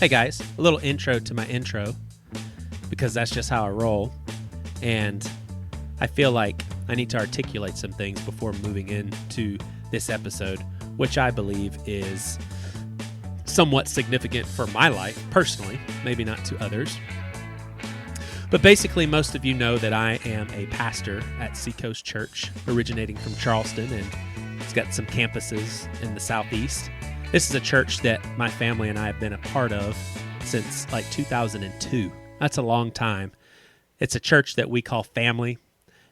Hey guys, a little intro to my intro, because that's just how I roll, and I feel like I need to articulate some things before moving into this episode, which I believe is somewhat significant for my life personally, maybe not to others. But basically, most of you know that I am a pastor at Seacoast Church, originating from Charleston, and it's got some campuses in the Southeast. This is a church that my family and I have been a part of since like 2002. That's a long time. It's a church that we call family.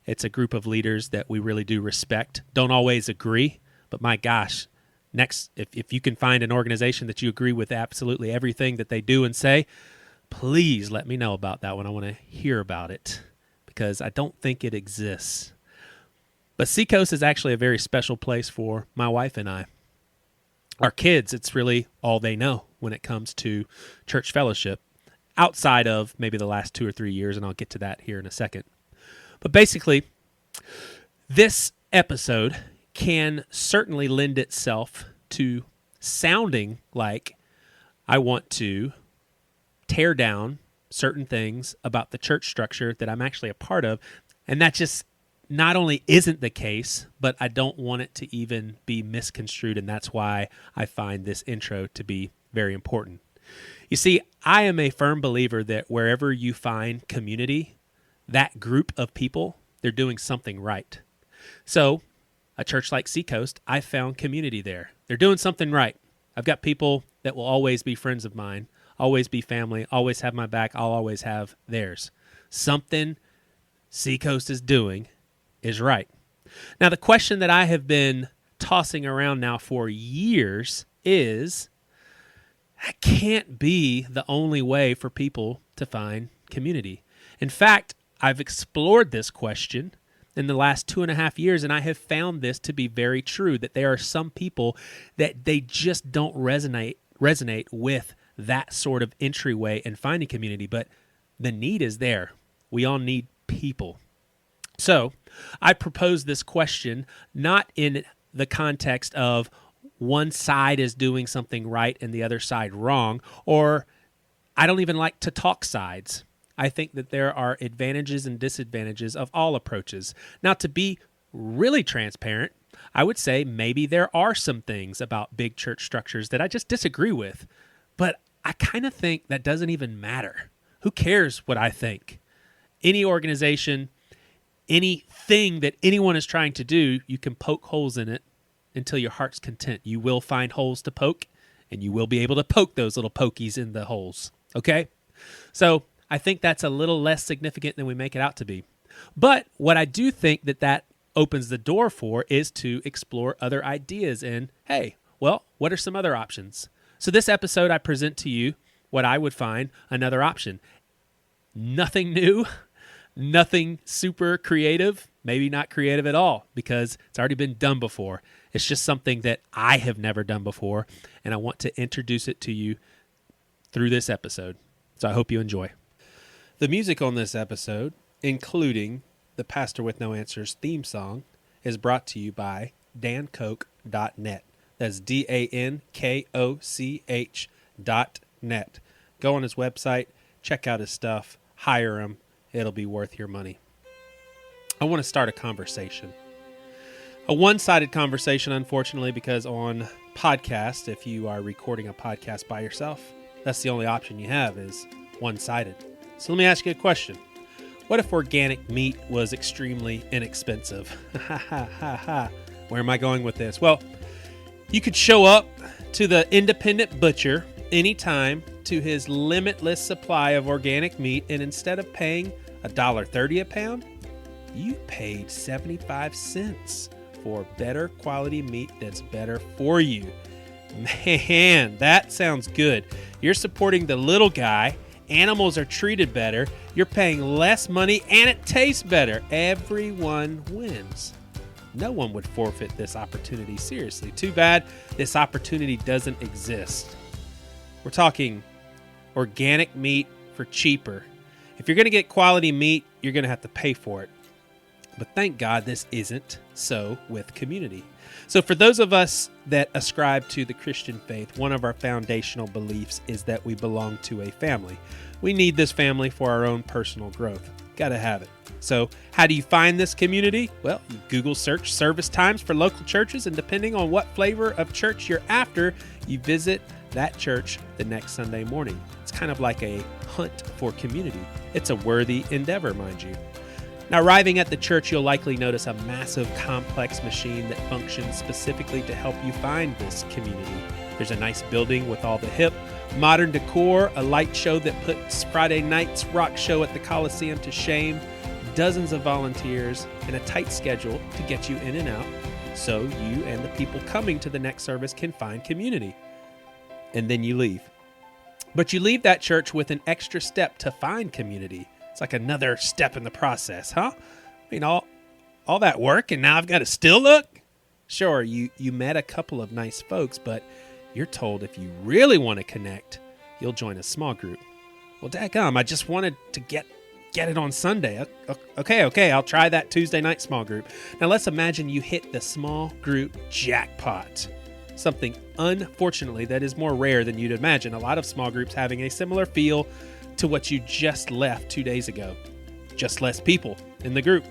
It's a group of leaders that we really do respect. Don't always agree, but my gosh, if you can find an organization that you agree with absolutely everything that they do and say, please let me know about that one. I want to hear about it because I don't think it exists. But Seacoast is actually a very special place for my wife and I. Our kids, it's really all they know when it comes to church fellowship, outside of maybe the last 2 or 3 years, and I'll get to that here in a second. But basically, this episode can certainly lend itself to sounding like I want to tear down certain things about the church structure that I'm actually a part of, and that just not only isn't the case, but I don't want it to even be misconstrued, and that's why I find this intro to be very important. You see, I am a firm believer that wherever you find community, that group of people, they're doing something right. So, a church like Seacoast, I found community there. They're doing something right. I've got people that will always be friends of mine, always be family, always have my back, I'll always have theirs. Something Seacoast is doing is right. Now, the question that I have been tossing around now for years is, that can't be the only way for people to find community. In fact, I've explored this question in the last 2.5 years, and I have found this to be very true, that there are some people that they just don't resonate with that sort of entryway and finding community, but the need is there. We all need people. So I propose this question not in the context of one side is doing something right and the other side wrong, or I don't even like to talk sides. I think that there are advantages and disadvantages of all approaches. Now, to be really transparent, I would say maybe there are some things about big church structures that I just disagree with, but I kind of think that doesn't even matter. Who cares what I think? Any organization, anything that anyone is trying to do, you can poke holes in it until your heart's content. You will find holes to poke, and you will be able to poke those little pokies in the holes, okay? So I think that's a little less significant than we make it out to be. But what I do think that opens the door for is to explore other ideas and, hey, well, what are some other options? So this episode, I present to you what I would find another option. Nothing new, nothing super creative, maybe not creative at all, because it's already been done before. It's just something that I have never done before, and I want to introduce it to you through this episode. So I hope you enjoy. The music on this episode, including the Pastor with No Answers theme song, is brought to you by dankoch.net. That's DANKOCH.net. Go on his website, check out his stuff, hire him. It'll be worth your money. I want to start a conversation. A one-sided conversation, unfortunately, because on podcast, if you are recording a podcast by yourself, that's the only option you have is one-sided. So let me ask you a question. What if organic meat was extremely inexpensive? Where am I going with this? Well, you could show up to the independent butcher anytime to his limitless supply of organic meat, and instead of paying $1.30 a pound, you paid 75 cents for better quality meat that's better for you. Man, that sounds good. You're supporting the little guy. Animals are treated better. You're paying less money, and it tastes better. Everyone wins. No one would forfeit this opportunity seriously. Too bad this opportunity doesn't exist. We're talking organic meat for cheaper. If you're going to get quality meat, you're going to have to pay for it. But thank God this isn't so with community. So for those of us that ascribe to the Christian faith, one of our foundational beliefs is that we belong to a family. We need this family for our own personal growth. Gotta have it. So how do you find this community? Well, you Google search service times for local churches, and depending on what flavor of church you're after, you visit that church the next Sunday morning. It's kind of like a hunt for community. It's a worthy endeavor, mind you. Now, arriving at the church, you'll likely notice a massive, complex machine that functions specifically to help you find this community. There's a nice building with all the hip, modern decor, a light show that puts Friday night's rock show at the Coliseum to shame, dozens of volunteers, and a tight schedule to get you in and out so you and the people coming to the next service can find community. And then you leave. But you leave that church with an extra step to find community. It's like another step in the process, huh? I mean, all that work, and now I've got to still look? Sure, you met a couple of nice folks, but you're told if you really want to connect, you'll join a small group. Well, daggum, I just wanted to get it on Sunday. Okay, I'll try that Tuesday night small group. Now let's imagine you hit the small group jackpot. Something, unfortunately, that is more rare than you'd imagine. A lot of small groups having a similar feel to what you just left 2 days ago. Just less people in the group.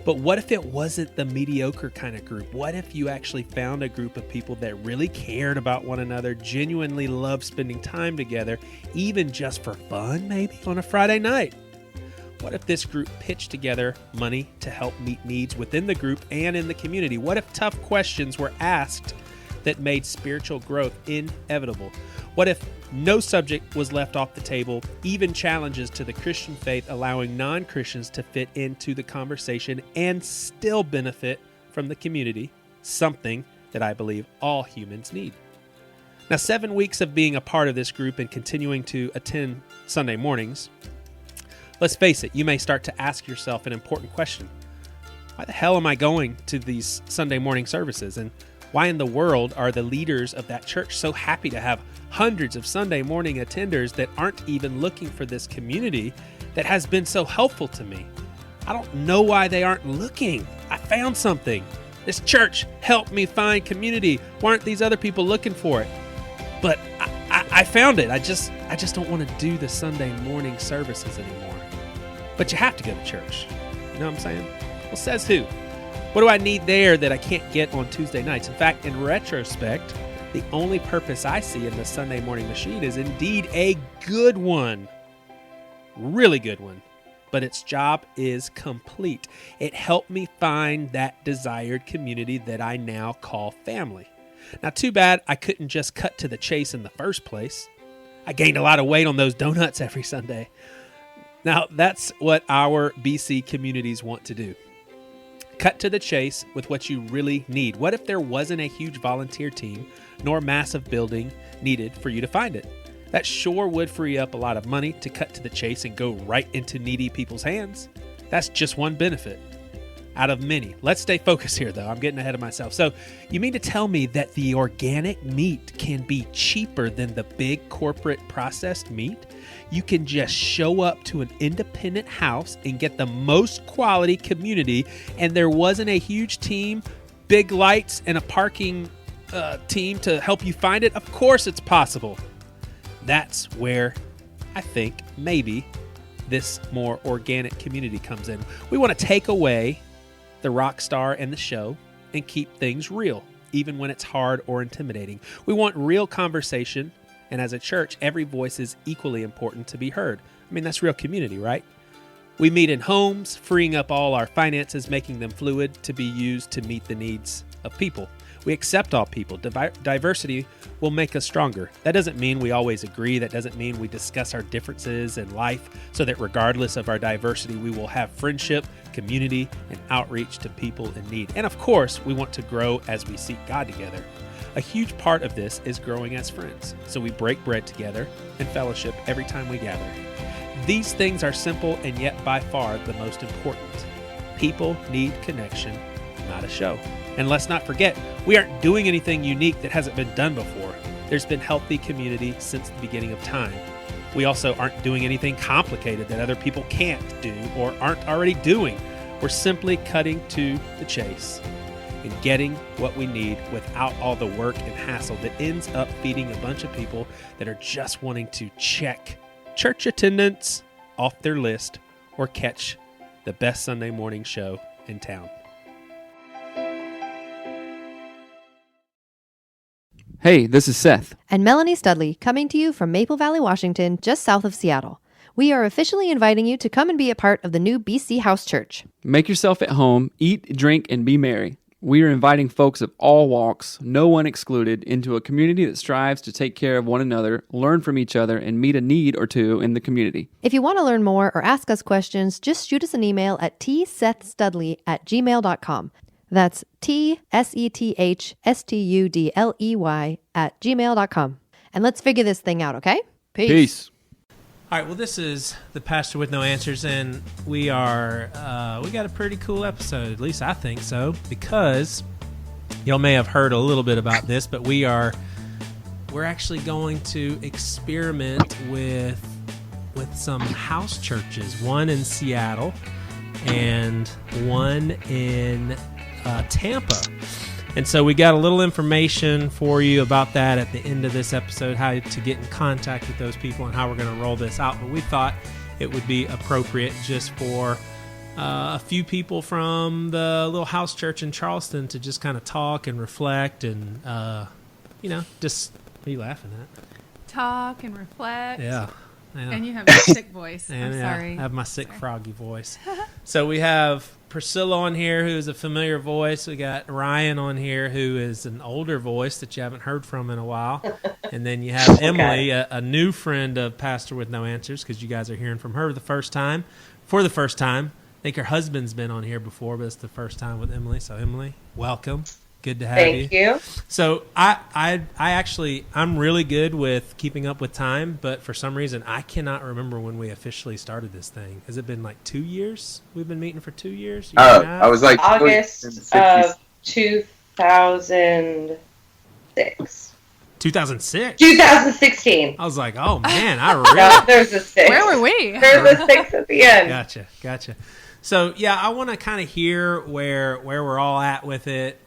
But what if it wasn't the mediocre kind of group? What if you actually found a group of people that really cared about one another, genuinely loved spending time together, even just for fun, maybe on a Friday night? What if this group pitched together money to help meet needs within the group and in the community? What if tough questions were asked that made spiritual growth inevitable? What if no subject was left off the table, even challenges to the Christian faith, allowing non-Christians to fit into the conversation and still benefit from the community, something that I believe all humans need? Now, 7 weeks of being a part of this group and continuing to attend Sunday mornings, let's face it, you may start to ask yourself an important question. Why the hell am I going to these Sunday morning services? And why in the world are the leaders of that church so happy to have hundreds of Sunday morning attenders that aren't even looking for this community that has been so helpful to me? I don't know why they aren't looking. I found something. This church helped me find community. Why aren't these other people looking for it? But I found it. I just don't want to do the Sunday morning services anymore. But you have to go to church. You know what I'm saying? Well, says who? What do I need there that I can't get on Tuesday nights? In fact, in retrospect, the only purpose I see in the Sunday morning machine is indeed a good one. Really good one. But its job is complete. It helped me find that desired community that I now call family. Now, too bad I couldn't just cut to the chase in the first place. I gained a lot of weight on those donuts every Sunday. Now, that's what our BC communities want to do. Cut to the chase with what you really need. What if there wasn't a huge volunteer team nor massive building needed for you to find it? That sure would free up a lot of money to cut to the chase and go right into needy people's hands. That's just one benefit out of many. Let's stay focused here, though. I'm getting ahead of myself. So you mean to tell me that the organic meat can be cheaper than the big corporate processed meat? You can just show up to an independent house and get the most quality community, and there wasn't a huge team, big lights, and a parking team to help you find it? Of course it's possible. That's where I think maybe this more organic community comes in. We want to take away the rock star and the show and keep things real, even when it's hard or intimidating. We want real conversation, and as a church, every voice is equally important to be heard. I mean, that's real community, right? We meet in homes, freeing up all our finances, making them fluid to be used to meet the needs of people. We accept all people. Diversity will make us stronger. That doesn't mean we always agree. That doesn't mean we discuss our differences in life, so that regardless of our diversity, we will have friendship, community, and outreach to people in need. And of course, we want to grow as we seek God together. A huge part of this is growing as friends. So we break bread together and fellowship every time we gather. These things are simple and yet by far the most important. People need connection, not a show. And let's not forget, we aren't doing anything unique that hasn't been done before. There's been healthy community since the beginning of time. We also aren't doing anything complicated that other people can't do or aren't already doing. We're simply cutting to the chase and getting what we need without all the work and hassle that ends up feeding a bunch of people that are just wanting to check church attendance off their list or catch the best Sunday morning show in town. Hey, this is Seth. And Melanie Studley, coming to you from Maple Valley, Washington, just south of Seattle. We are officially inviting you to come and be a part of the new BC House Church. Make yourself at home, eat, drink, and be merry. We are inviting folks of all walks, no one excluded, into a community that strives to take care of one another, learn from each other, and meet a need or two in the community. If you want to learn more or ask us questions, just shoot us an email at tsethstudley@gmail.com. That's tsethstudley@gmail.com. And let's figure this thing out, okay? Peace. All right, well, this is the Pastor with No Answers, and we got a pretty cool episode, at least I think so, because y'all may have heard a little bit about this, but we're actually going to experiment with some house churches, one in Seattle and one in Tampa. And so we got a little information for you about that at the end of this episode, how to get in contact with those people and how we're going to roll this out. But we thought it would be appropriate just for a few people from the little house church in Charleston to just kind of talk and reflect and, just, what are you laughing at? Talk and reflect. Yeah. And you have a sick voice. I'm sorry. I have my sick froggy voice. So we have Priscilla on here, who is a familiar voice. We got Ryan on here, who is an older voice that you haven't heard from in a while. And then you have Emily, a new friend of Pastor with No Answers, because you guys are hearing from her for the first time. I think her husband's been on here before, but it's the first time with Emily. So Emily, welcome. Good to have you. Thank you. So I'm really good with keeping up with time, but for some reason I cannot remember when we officially started this thing. Has it been like 2 years? We've been meeting for 2 years? I was like August of 2006. 2006? 2016. I was like, oh man, I really... No, there's a 6. Where were we? There's a 6 at the end. Gotcha. So yeah, I want to kind of hear where we're all at with it.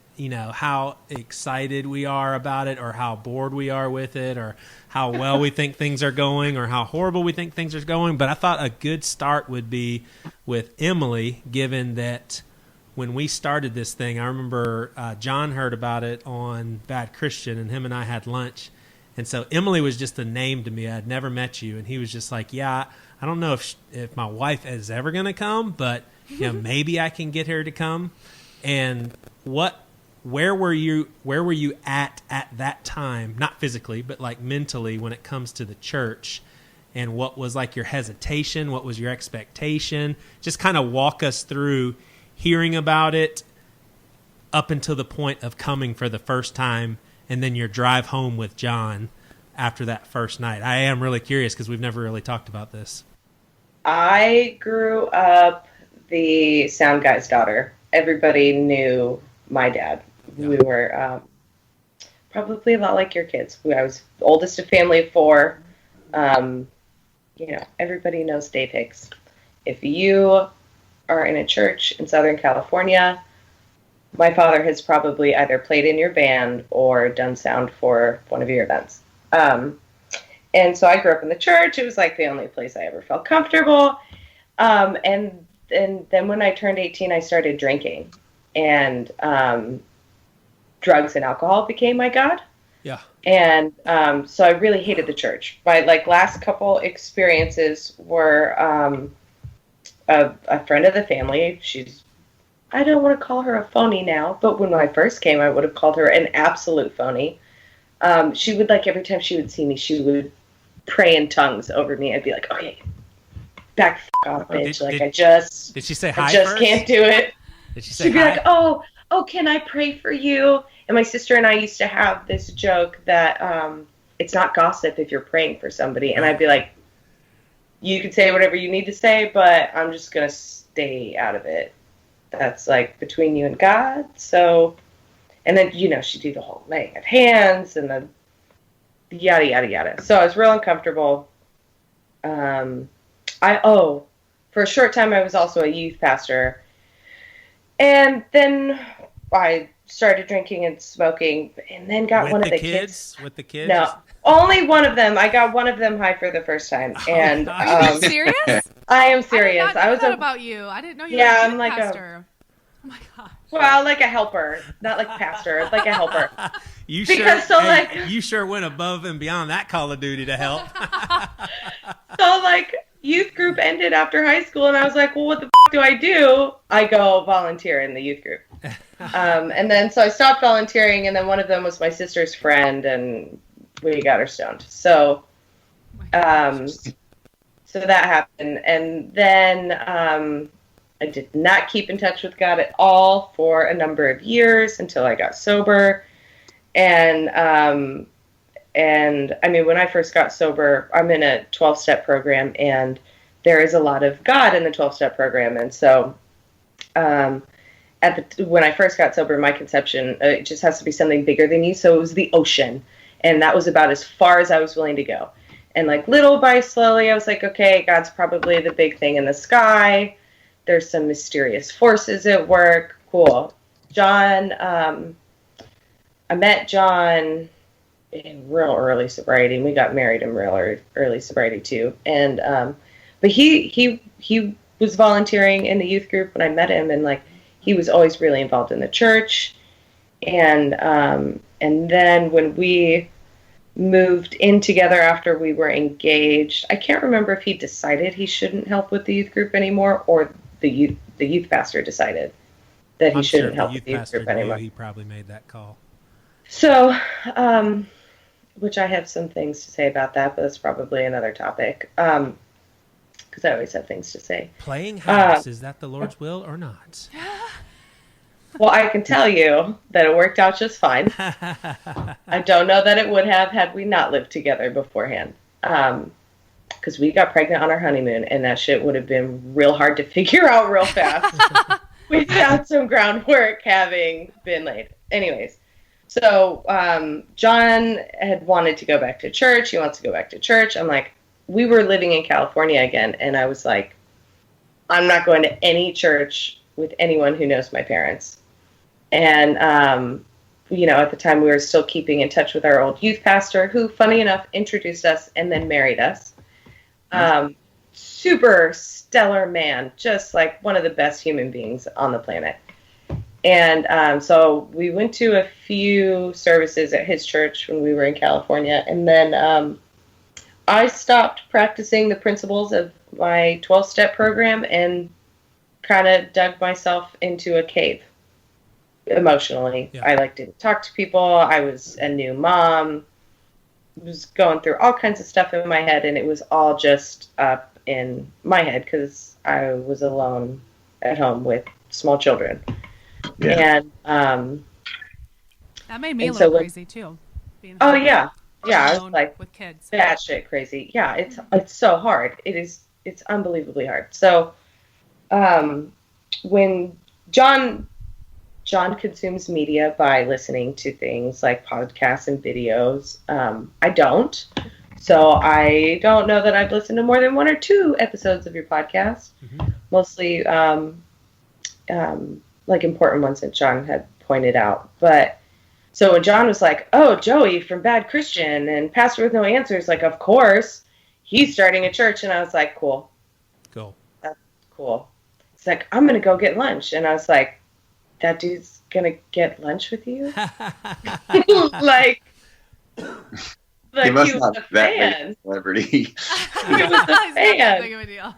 How excited we are about it, or how bored we are with it, or how well we think things are going, or how horrible we think things are going. But I thought a good start would be with Emily, given that when we started this thing, I remember John heard about it on Bad Christian, and him and I had lunch. And so Emily was just a name to me. I'd never met you. And he was just like, yeah, I don't know if my wife is ever going to come, but maybe I can get her to come. And where were you at that time, not physically, but like mentally, when it comes to the church, and what was like your hesitation? What was your expectation? Just kind of walk us through hearing about it up until the point of coming for the first time, and then your drive home with John after that first night. I am really curious because we've never really talked about this. I grew up the sound guy's daughter. Everybody knew my dad. Yeah. We were probably a lot like your kids. I was the oldest of family of 4. Everybody knows Dave Hicks. If you are in a church in Southern California, my father has probably either played in your band or done sound for one of your events. And so I grew up in the church. It was like the only place I ever felt comfortable. And then when I turned 18, I started drinking. And drugs and alcohol became my god. Yeah. And so I really hated the church. My last couple experiences were a friend of the family. I don't want to call her a phony now, but when I first came, I would have called her an absolute phony. She would, every time she would see me, she would pray in tongues over me. I'd be like, okay, back the f*** off, bitch. Did she say hi I just first? Can't do it. Did she say She'd be hi? like, oh, can I pray for you? And my sister and I used to have this joke that it's not gossip if you're praying for somebody. And I'd be like, you can say whatever you need to say, but I'm just going to stay out of it. That's between you and God. So, and then, she'd do the whole laying of hands and the yada, yada, yada. So I was real uncomfortable. For a short time, I was also a youth pastor. And then I started drinking and smoking, and then got one of the kids. With the kids? No, only one of them. I got one of them high for the first time. And Are you serious? I am serious. I was about you. I didn't know you were Yeah, a I'm youth like pastor. Oh my gosh. well, like a helper, not like pastor, like a helper. You Because you sure went above and beyond that call of duty to help. So like youth group ended after high school, and I was like, well, what the do I do? I go volunteer in the youth group. And then so I stopped volunteering, and then one of them was my sister's friend, and we got her stoned. So, so that happened, and then I did not keep in touch with God at all for a number of years until I got sober, and I mean, when I first got sober, I'm in a 12-step program, and there is a lot of God in the 12-step program, and so. When I first got sober, my conception, it just has to be something bigger than you. So it was the ocean. And that was about as far as I was willing to go. And like little by slowly, I was like, okay, God's probably the big thing in the sky. There's some mysterious forces at work. Cool. John, I met John in real early sobriety, and we got married in real early sobriety too. And, but he was volunteering in the youth group when I met him, and like, he was always really involved in the church, and then when we moved in together after we were engaged, I can't remember if he decided he shouldn't help with the youth group anymore, or the youth pastor decided that he shouldn't help with the youth group anymore. He probably made that call. So, which I have some things to say about that, but that's probably another topic. Because I always have things to say. Playing house, is that the Lord's will or not? Well, I can tell you that it worked out just fine. I don't know that it would have had we not lived together beforehand. Because we got pregnant on our honeymoon, and that shit would have been real hard to figure out real fast without some groundwork having been laid. Anyways, so John had wanted to go back to church. He wants to go back to church. I'm like, we were living in California again, and I was like, I'm not going to any church with anyone who knows my parents. And, you know, at the time we were still keeping in touch with our old youth pastor, who, funny enough, introduced us and then married us. Super stellar man, just like one of the best human beings on the planet. And so we went to a few services at his church when we were in California, and then I stopped practicing the principles of my 12-step program and kind of dug myself into a cave emotionally. Yeah. I didn't talk to people. I was a new mom. Was going through all kinds of stuff in my head, and it was all just up in my head because I was alone at home with small children. Yeah. And that made me a little crazy too. Oh yeah. Yeah, I was like with kids. That shit crazy. Yeah, it's so hard. It's unbelievably hard. So when John consumes media by listening to things like podcasts and videos, I don't. So I don't know that I've listened to more than 1 or 2 episodes of your podcast. Mm-hmm. Mostly like important ones that John had pointed out. But so when John was like, oh, Joey from Bad Christian and Pastor with No Answers, like, of course, he's starting a church. And I was like, cool. That's cool. It's like, I'm going to go get lunch. And I was like, that dude's going to get lunch with you? like he must he was not a be that fan. big a celebrity. He was a fan. Big of a deal.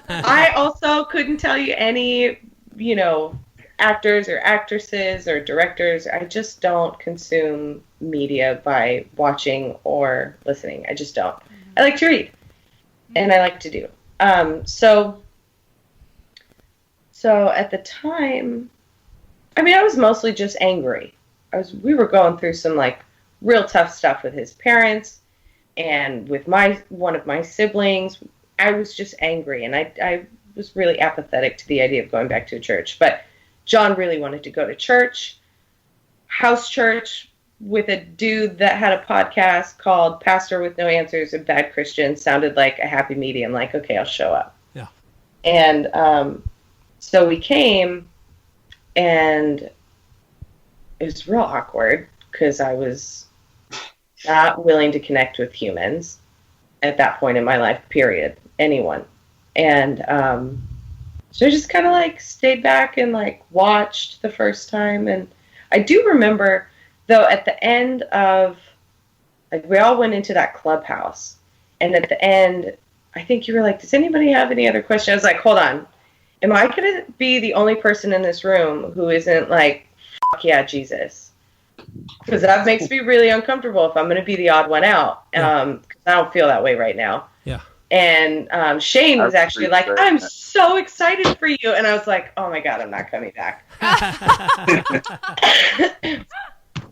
I also couldn't tell you any, you know, actors or actresses or directors. I just don't consume media by watching or listening. I just don't. Mm-hmm. I like to read, and I like to do. So at the time, I mean, I was mostly just angry. We were going through some like real tough stuff with his parents and with one of my siblings. I was just angry, and I was really apathetic to the idea of going back to a church. But John really wanted to go to church, house church, with a dude that had a podcast called Pastor with No Answers and Bad Christian. Sounded like a happy medium. Like, okay, I'll show up. Yeah. And so we came, And it was real awkward because I was not willing to connect with humans at that point in my life, period. Anyone. And so I just kind of like stayed back and like watched the first time. And I do remember, though, at the end of, like, we all went into that clubhouse. And at the end, I think you were like, does anybody have any other questions? I was like, hold on. Am I going to be the only person in this room who isn't like, fuck yeah, Jesus? Because that makes me really uncomfortable if I'm going to be the odd one out. Because I don't feel that way right now. Yeah. And Shane was actually like, I'm so excited for you. And I was like, oh my God, I'm not coming back.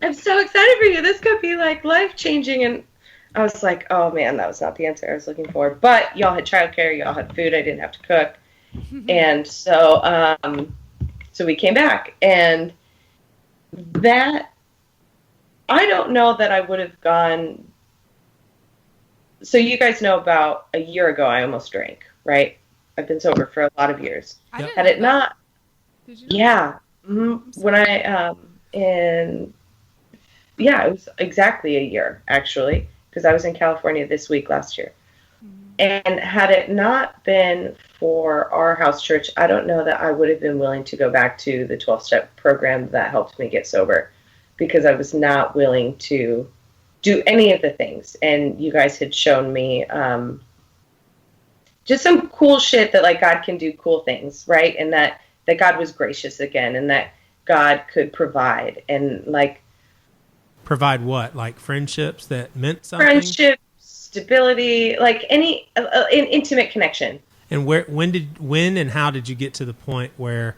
I'm so excited for you. This could be like life-changing. And I was like, oh man, that was not the answer I was looking for. But y'all had childcare, y'all had food, I didn't have to cook. And so so we came back. And that, I don't know that I would have gone. So you guys know about a year ago I almost drank, right? I've been sober for a lot of years. Had it not, Did you? yeah. When I it was exactly a year actually, because I was in California this week last year. And had it not been for our house church, I don't know that I would have been willing to go back to the 12-step program that helped me get sober, because I was not willing to do any of the things. And you guys had shown me just some cool shit that like God can do cool things, right? And that God was gracious again, and that God could provide, and like Provide what? Like friendships that meant something? friendship, stability, like any an intimate connection. And when and how did you get to the point where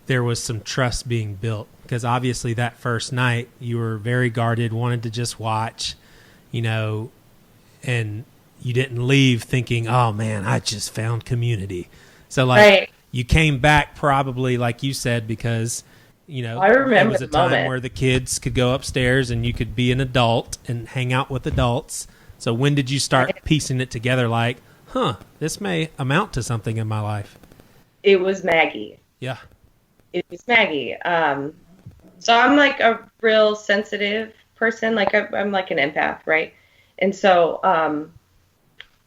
there was some trust being built? Because obviously that first night you were very guarded, wanted to just watch, and you didn't leave thinking, oh man, I just found community. So like Right. you came back probably, like you said, because I remember it was a the time moment. where the kids could go upstairs and you could be an adult and hang out with adults. So when did you start piecing it together like, this may amount to something in my life? It was Maggie. Yeah. It was Maggie. So I'm like a real sensitive person. Like I'm like an empath, right? And so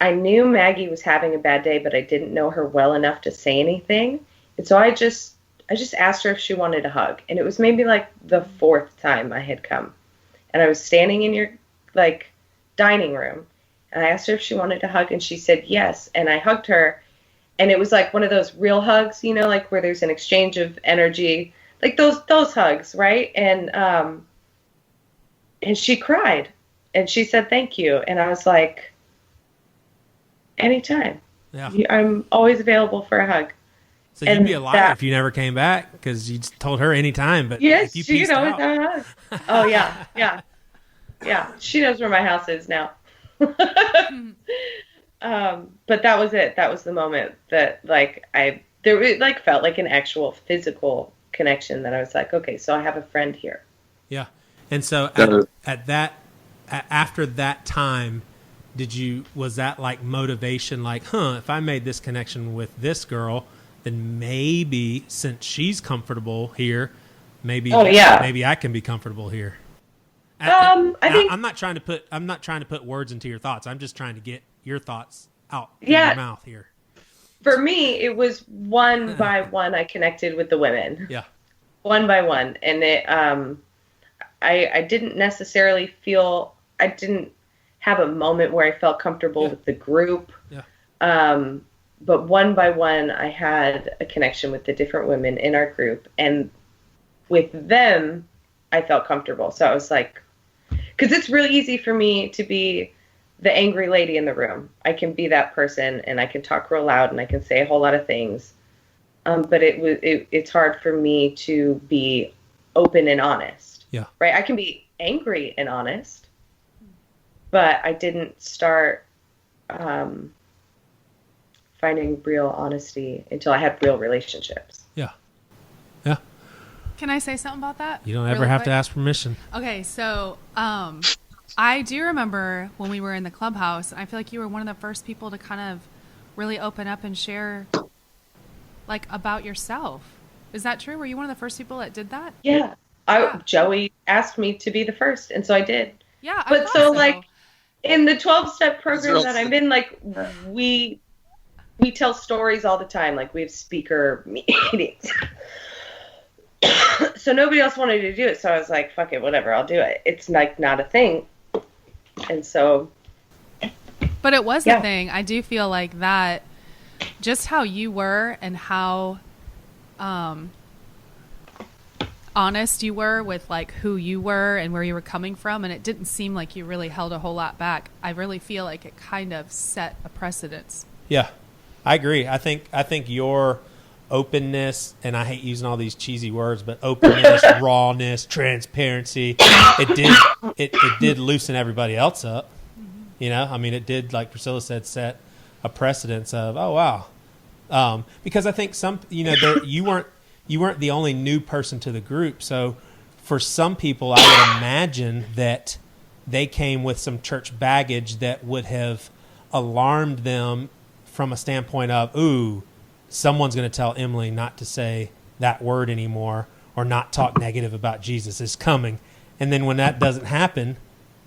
I knew Maggie was having a bad day, but I didn't know her well enough to say anything. And so I just asked her if she wanted a hug. And it was maybe like the fourth time I had come. And I was standing in your like dining room, and I asked her if she wanted a hug, and she said yes. And I hugged her, and it was like one of those real hugs, like where there's an exchange of energy, like those hugs, right? And she cried, and she said thank you, and I was like, anytime. Yeah. I'm always available for a hug. So you'd be a liar if you never came back, because you told her anytime. But yes, if you she pieced could always out, have a hug. Oh yeah. She knows where my house is now. But that was it. That was the moment that like it like felt like an actual physical connection, that I was like, okay, so I have a friend here. Yeah. And so after that time, was that like motivation, like, if I made this connection with this girl, then maybe since she's comfortable here, maybe I can be comfortable here. I think I'm not trying to put words into your thoughts. I'm just trying to get your thoughts out of your mouth here. For me, it was one by one I connected with the women. Yeah. One by one. And it I didn't necessarily feel, I didn't have a moment where I felt comfortable with the group. Yeah. But one by one I had a connection with the different women in our group, and with them I felt comfortable. So I was like, because it's really easy for me to be the angry lady in the room. I can be that person, and I can talk real loud, and I can say a whole lot of things. But it's hard for me to be open and honest. Yeah. Right? I can be angry and honest, but I didn't start finding real honesty until I had real relationships. Yeah. Yeah. Can I say something about that? You don't ever have to ask permission. Okay, so I do remember when we were in the clubhouse, I feel like you were one of the first people to kind of really open up and share like about yourself. Is that true? Were you one of the first people that did that? Yeah. Joey asked me to be the first, and so I did. Yeah, but so like in the 12-step program that I'm in, like we tell stories all the time. Like we have speaker meetings. So nobody else wanted to do it, so I was like, fuck it, whatever, I'll do it. It's like not a thing. And so but it was a thing. I do feel like that, just how you were and how honest you were with like who you were and where you were coming from, and it didn't seem like you really held a whole lot back. I really feel like it kind of set a precedence. Yeah, I agree. I think your openness, and I hate using all these cheesy words, but openness, rawness, transparency, it did loosen everybody else up. You know, I mean, it did, like Priscilla said, set a precedence of, oh wow, because I think some, you know, you weren't the only new person to the group. So for some people, I would imagine that they came with some church baggage that would have alarmed them from a standpoint of, ooh, someone's going to tell Emily not to say that word anymore or not talk negative about Jesus is coming. And then when that doesn't happen,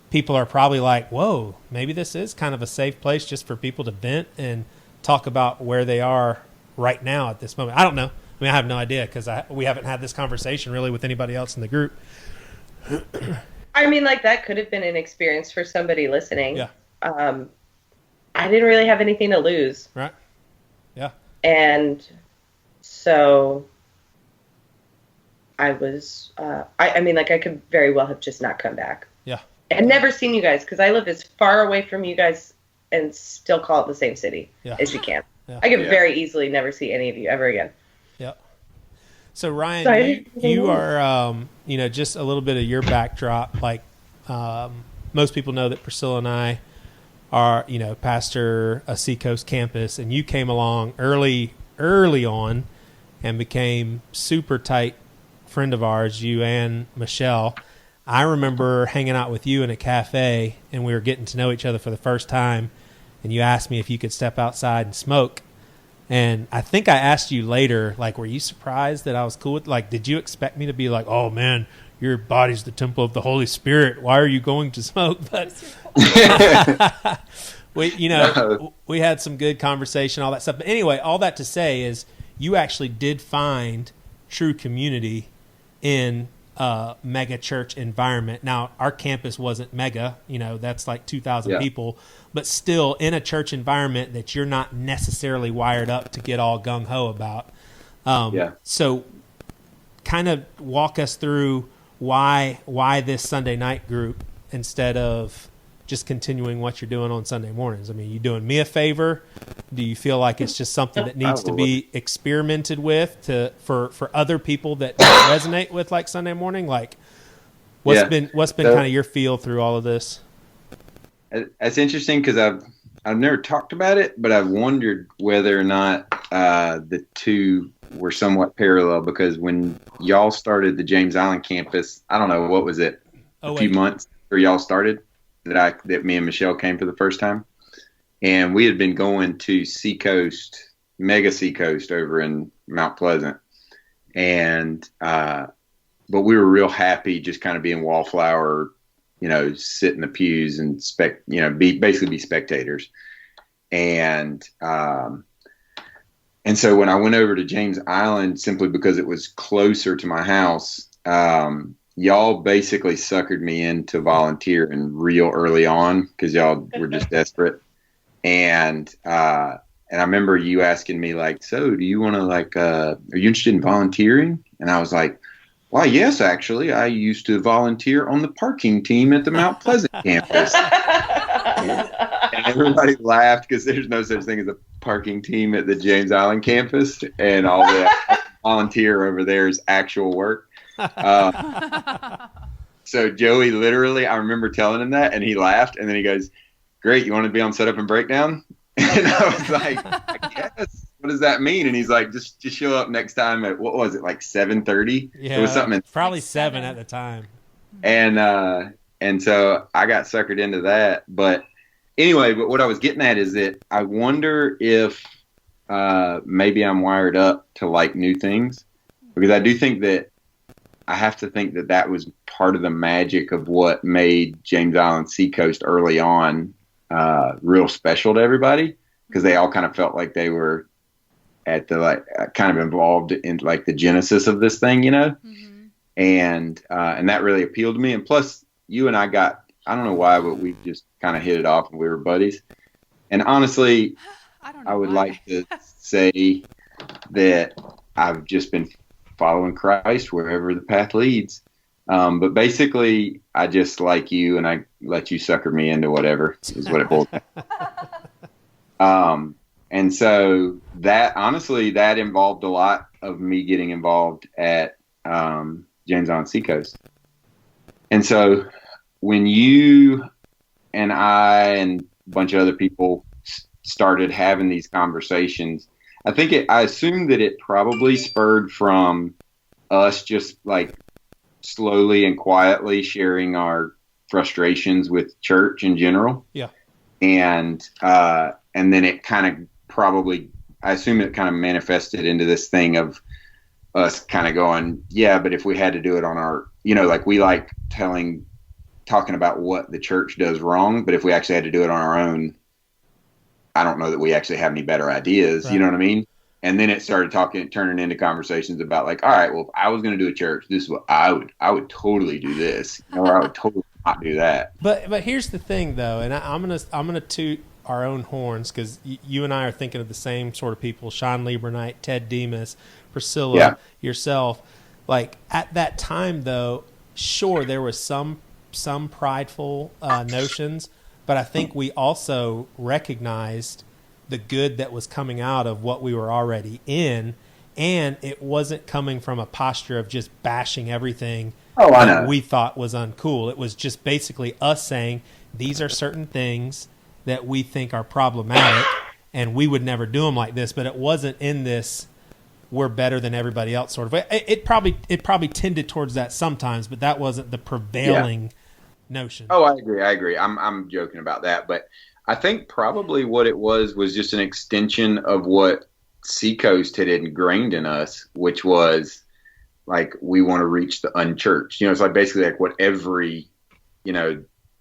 people are probably like, whoa, maybe this is kind of a safe place just for people to vent and talk about where they are right now at this moment. I don't know. I mean, I have no idea because we haven't had this conversation really with anybody else in the group. I mean, like that could have been an experience for somebody listening. Yeah. I didn't really have anything to lose. Right. Yeah. And so I was, I mean, like I could very well have just not come back. Yeah. And never seen you guys because I live as far away from you guys and still call it the same city as you can. Yeah. I could very easily never see any of you ever again. Yeah. So Ryan, you are, you know, just a little bit of your backdrop. Like most people know that Priscilla and I are, you know, pastor a Seacoast campus, and you came along early on and became super tight friend of ours, you and Michelle. I remember hanging out with you in a cafe, and we were getting to know each other for the first time, and you asked me if you could step outside and smoke. And I think I asked you later, like, were you surprised that I was cool with, like, did you expect me to be like, oh man, your body's the temple of the Holy Spirit, why are you going to smoke? But we had some good conversation, all that stuff. But anyway, all that to say is you actually did find true community in a mega church environment. Now, our campus wasn't mega, you know, that's like 2,000 people, but still in a church environment that you're not necessarily wired up to get all gung-ho about. So kind of walk us through why this Sunday night group instead of just continuing what you're doing on Sunday mornings. I mean, you doing me a favor? Do you feel like it's just something that needs to be experimented with for other people that resonate with like Sunday morning? Like what's been kind of your feel through all of this? It's interesting because I've never talked about it, but I've wondered whether or not the two were somewhat parallel, because when y'all started the James Island campus, I don't know, what was it? A few months after y'all started that me and Michelle came for the first time. And we had been going to Seacoast, Mega Seacoast over in Mount Pleasant. And, but we were real happy just kind of being wallflower, you know, sit in the pews and basically be spectators. And so when I went over to James Island, simply because it was closer to my house, y'all basically suckered me into volunteering real early on because y'all were just desperate. And I remember you asking me like, so do you want to are you interested in volunteering? And I was like, why, yes, actually, I used to volunteer on the parking team at the Mount Pleasant campus. And everybody laughed because there's no such thing as a parking team at the James Island campus, and all the volunteer over there is actual work. So Joey literally, I remember telling him that, and he laughed, and then he goes, great, you want to be on setup and breakdown? And I was like, I guess. What does that mean? And he's like, just show up next time at, what was it, like 7:30? Yeah, it was something probably 7 at the time. And so I got suckered into that. But anyway, but what I was getting at is that I wonder if maybe I'm wired up to like new things. because I do think that I have to think that that was part of the magic of what made James Island Seacoast early on real special to everybody, because they all kind of felt like they were at the kind of involved in like the genesis of this thing, Mm-hmm. and that really appealed to me. And plus, you and I I don't know why, but we just kind of hit it off and we were buddies. And honestly, I don't know I would why. like to say that I've just been following Christ wherever the path leads. But basically, I just like you, and I let you sucker me into whatever is what it boils down. And so that, honestly, that involved a lot of me getting involved at James Island Seacoast. And so when you and I and a bunch of other people started having these conversations, I assume that it probably spurred from us just like slowly and quietly sharing our frustrations with church in general. Yeah. And then it kind of I assume it kind of manifested into this thing of us kind of going, yeah, but if we had to do it on our, like we like talking about what the church does wrong, but if we actually had to do it on our own, I don't know that we actually have any better ideas. Right. You know what I mean? And then it started turning into conversations about like, all right, well, if I was going to do a church, this is what I would totally do this, or I would totally not do that. But here's the thing, though, and I'm gonna toot our own horns, because you and I are thinking of the same sort of people: Sean Liebernight, Ted Demas, Priscilla, yourself. Like at that time, though, sure there was some prideful notions, but I think we also recognized the good that was coming out of what we were already in, and it wasn't coming from a posture of just bashing everything that we thought was uncool. It was just basically us saying these are certain things that we think are problematic, and we would never do them like this. But it wasn't in this we're better than everybody else sort of way. It probably tended towards that sometimes, but that wasn't the prevailing notion. Oh, I agree. I'm joking about that, but I think probably what it was just an extension of what Seacoast had ingrained in us, which was like, we want to reach the unchurched. It's like basically like what every,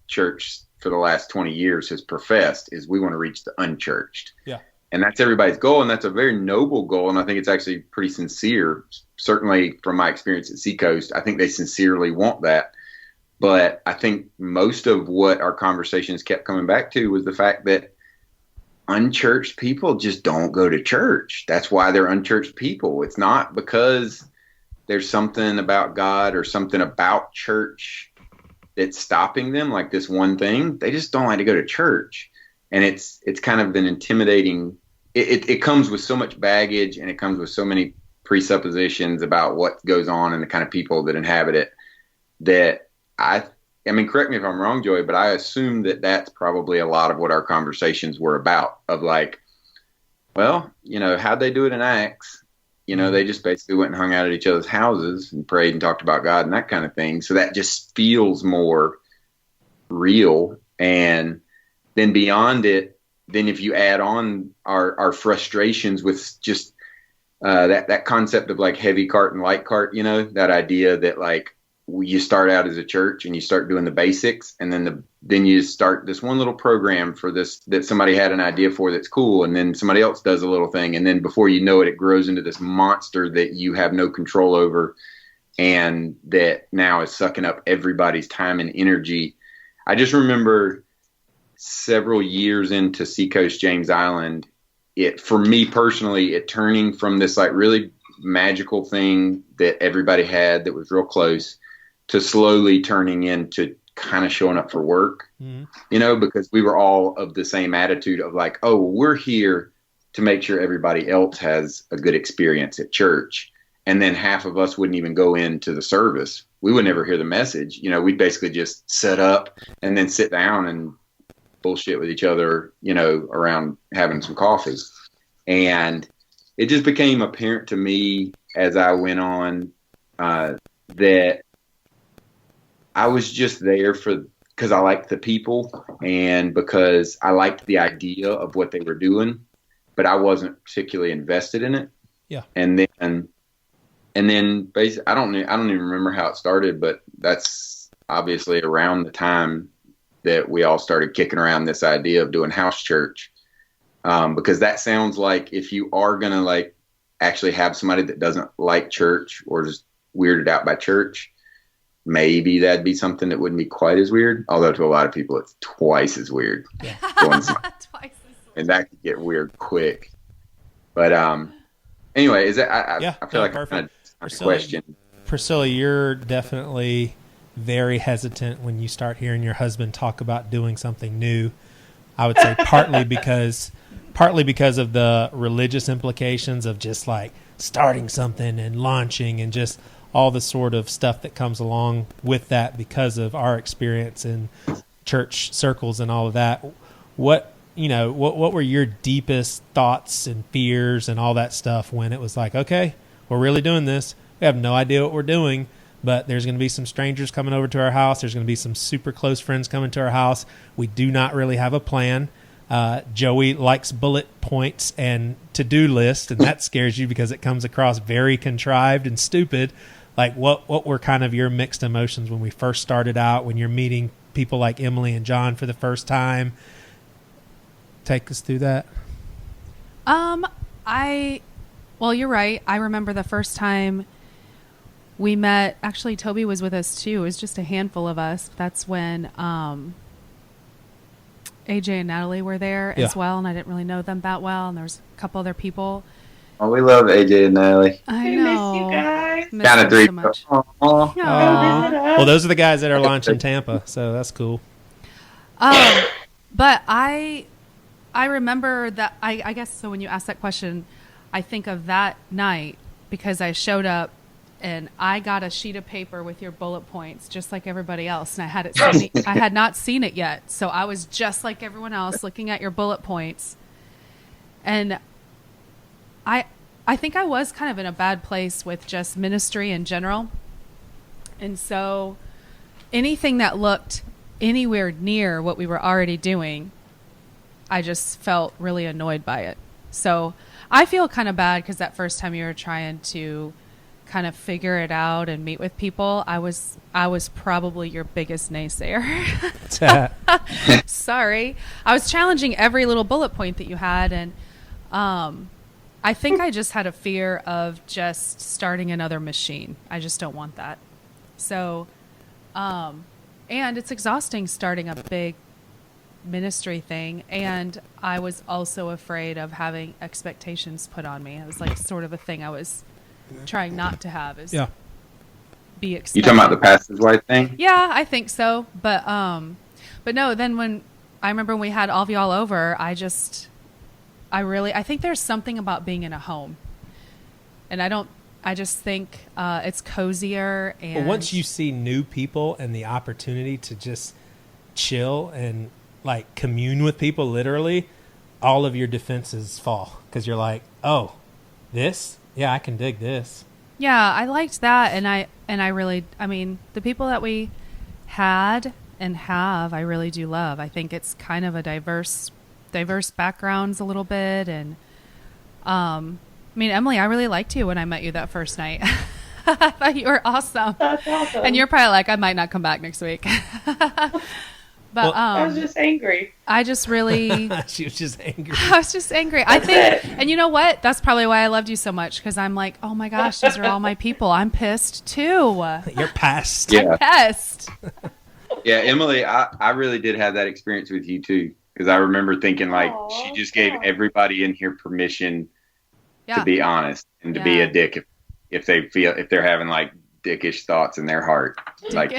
church for the last 20 years has professed, is we want to reach the unchurched. Yeah. And that's everybody's goal. And that's a very noble goal. And I think it's actually pretty sincere. Certainly from my experience at Seacoast, I think they sincerely want that. But I think most of what our conversations kept coming back to was the fact that unchurched people just don't go to church. That's why they're unchurched people. It's not because there's something about God or something about church that's stopping them, like this one thing. They just don't like to go to church. And it's kind of an intimidating, it comes with so much baggage, and it comes with so many presuppositions about what goes on and the kind of people that inhabit it, that I mean, correct me if I'm wrong, Joey, but I assume that that's probably a lot of what our conversations were about, of like, well, how'd they do it in Acts? They just basically went and hung out at each other's houses and prayed and talked about God and that kind of thing. So that just feels more real. And then beyond it, then if you add on our frustrations with just that concept of like heavy cart and light cart, that idea that like, you start out as a church and you start doing the basics, and then you start this one little program for this that somebody had an idea for that's cool, and then somebody else does a little thing, and then before you know it, it grows into this monster that you have no control over, and that now is sucking up everybody's time and energy. I just remember several years into Seacoast James Island, for me personally, it turning from this like really magical thing that everybody had that was real close, to slowly turning into kind of showing up for work, because we were all of the same attitude of like, oh, we're here to make sure everybody else has a good experience at church. And then half of us wouldn't even go into the service. We would never hear the message. We'd basically just set up and then sit down and bullshit with each other, around having some coffee. And it just became apparent to me as I went on that I was just there because I liked the people and because I liked the idea of what they were doing, but I wasn't particularly invested in it. Yeah. And then And then basically, I don't even remember how it started, but that's obviously around the time that we all started kicking around this idea of doing house church. Because that sounds like if you are going to like actually have somebody that doesn't like church or is weirded out by church, maybe that'd be something that wouldn't be quite as weird. Although to a lot of people, it's twice as weird. And that could get weird quick. But anyway, is that I feel like perfect. I kind of question. Priscilla, you're definitely very hesitant when you start hearing your husband talk about doing something new. I would say partly because of the religious implications of just like starting something and launching and just all the sort of stuff that comes along with that because of our experience in church circles and all of that. What were your deepest thoughts and fears and all that stuff when it was like, okay, we're really doing this. We have no idea what we're doing, but there's going to be some strangers coming over to our house. There's going to be some super close friends coming to our house. We do not really have a plan. Joey likes bullet points and to-do lists, and that scares you because it comes across very contrived and stupid. Like, what were kind of your mixed emotions when we first started out, when you're meeting people like Emily and John for the first time? Take us through that. Well, you're right. I remember the first time we met. Actually, Toby was with us too. It was just a handful of us. That's when AJ and Natalie were there as well, and I didn't really know them that well. And there was a couple other people. Oh, we love AJ and Natalie. I We know. miss you guys. Miss Kind them of three. so much. Aw. Well, those are the guys at our launch in Tampa, so that's cool. But I remember that. I guess so. When you ask that question, I think of that night because I showed up and I got a sheet of paper with your bullet points, just like everybody else, and I had not seen it yet, so I was just like everyone else, looking at your bullet points, and I think I was kind of in a bad place with just ministry in general, and so anything that looked anywhere near what we were already doing, I just felt really annoyed by it. So I feel kind of bad because that first time you were trying to kind of figure it out and meet with people, I was probably your biggest naysayer. Sorry. I was challenging every little bullet point that you had, and I think I just had a fear of just starting another machine. I just don't want that. So, and it's exhausting starting a big ministry thing, and I was also afraid of having expectations put on me. It was like sort of a thing I was trying not to have, is be expected. You talking about the pastor's wife thing? Yeah, I think so. But no, then when I remember when we had all of y'all over, I think there's something about being in a home, and I just think it's cozier. And well, once you see new people and the opportunity to just chill and like commune with people, literally, all of your defenses fall because you're like, oh, this? Yeah, I can dig this. Yeah, I liked that, and I really, I mean, the people that we had and have, I really do love. I think it's kind of a diverse backgrounds a little bit, and I mean, Emily, I really liked you when I met you that first night. I thought you were awesome. That's awesome. And you're probably like, I might not come back next week. But I was just angry. I just really She was just angry. I was just angry. I think, and you know what? That's probably why I loved you so much, because I'm like, oh my gosh, these are all my people. I'm pissed too. You're past. Yeah. I'm pissed. Yeah, Emily, I really did have that experience with you too, because I remember thinking like she just gave everybody in here permission to be honest and to be a dick if they're having like dickish thoughts in their heart. Like,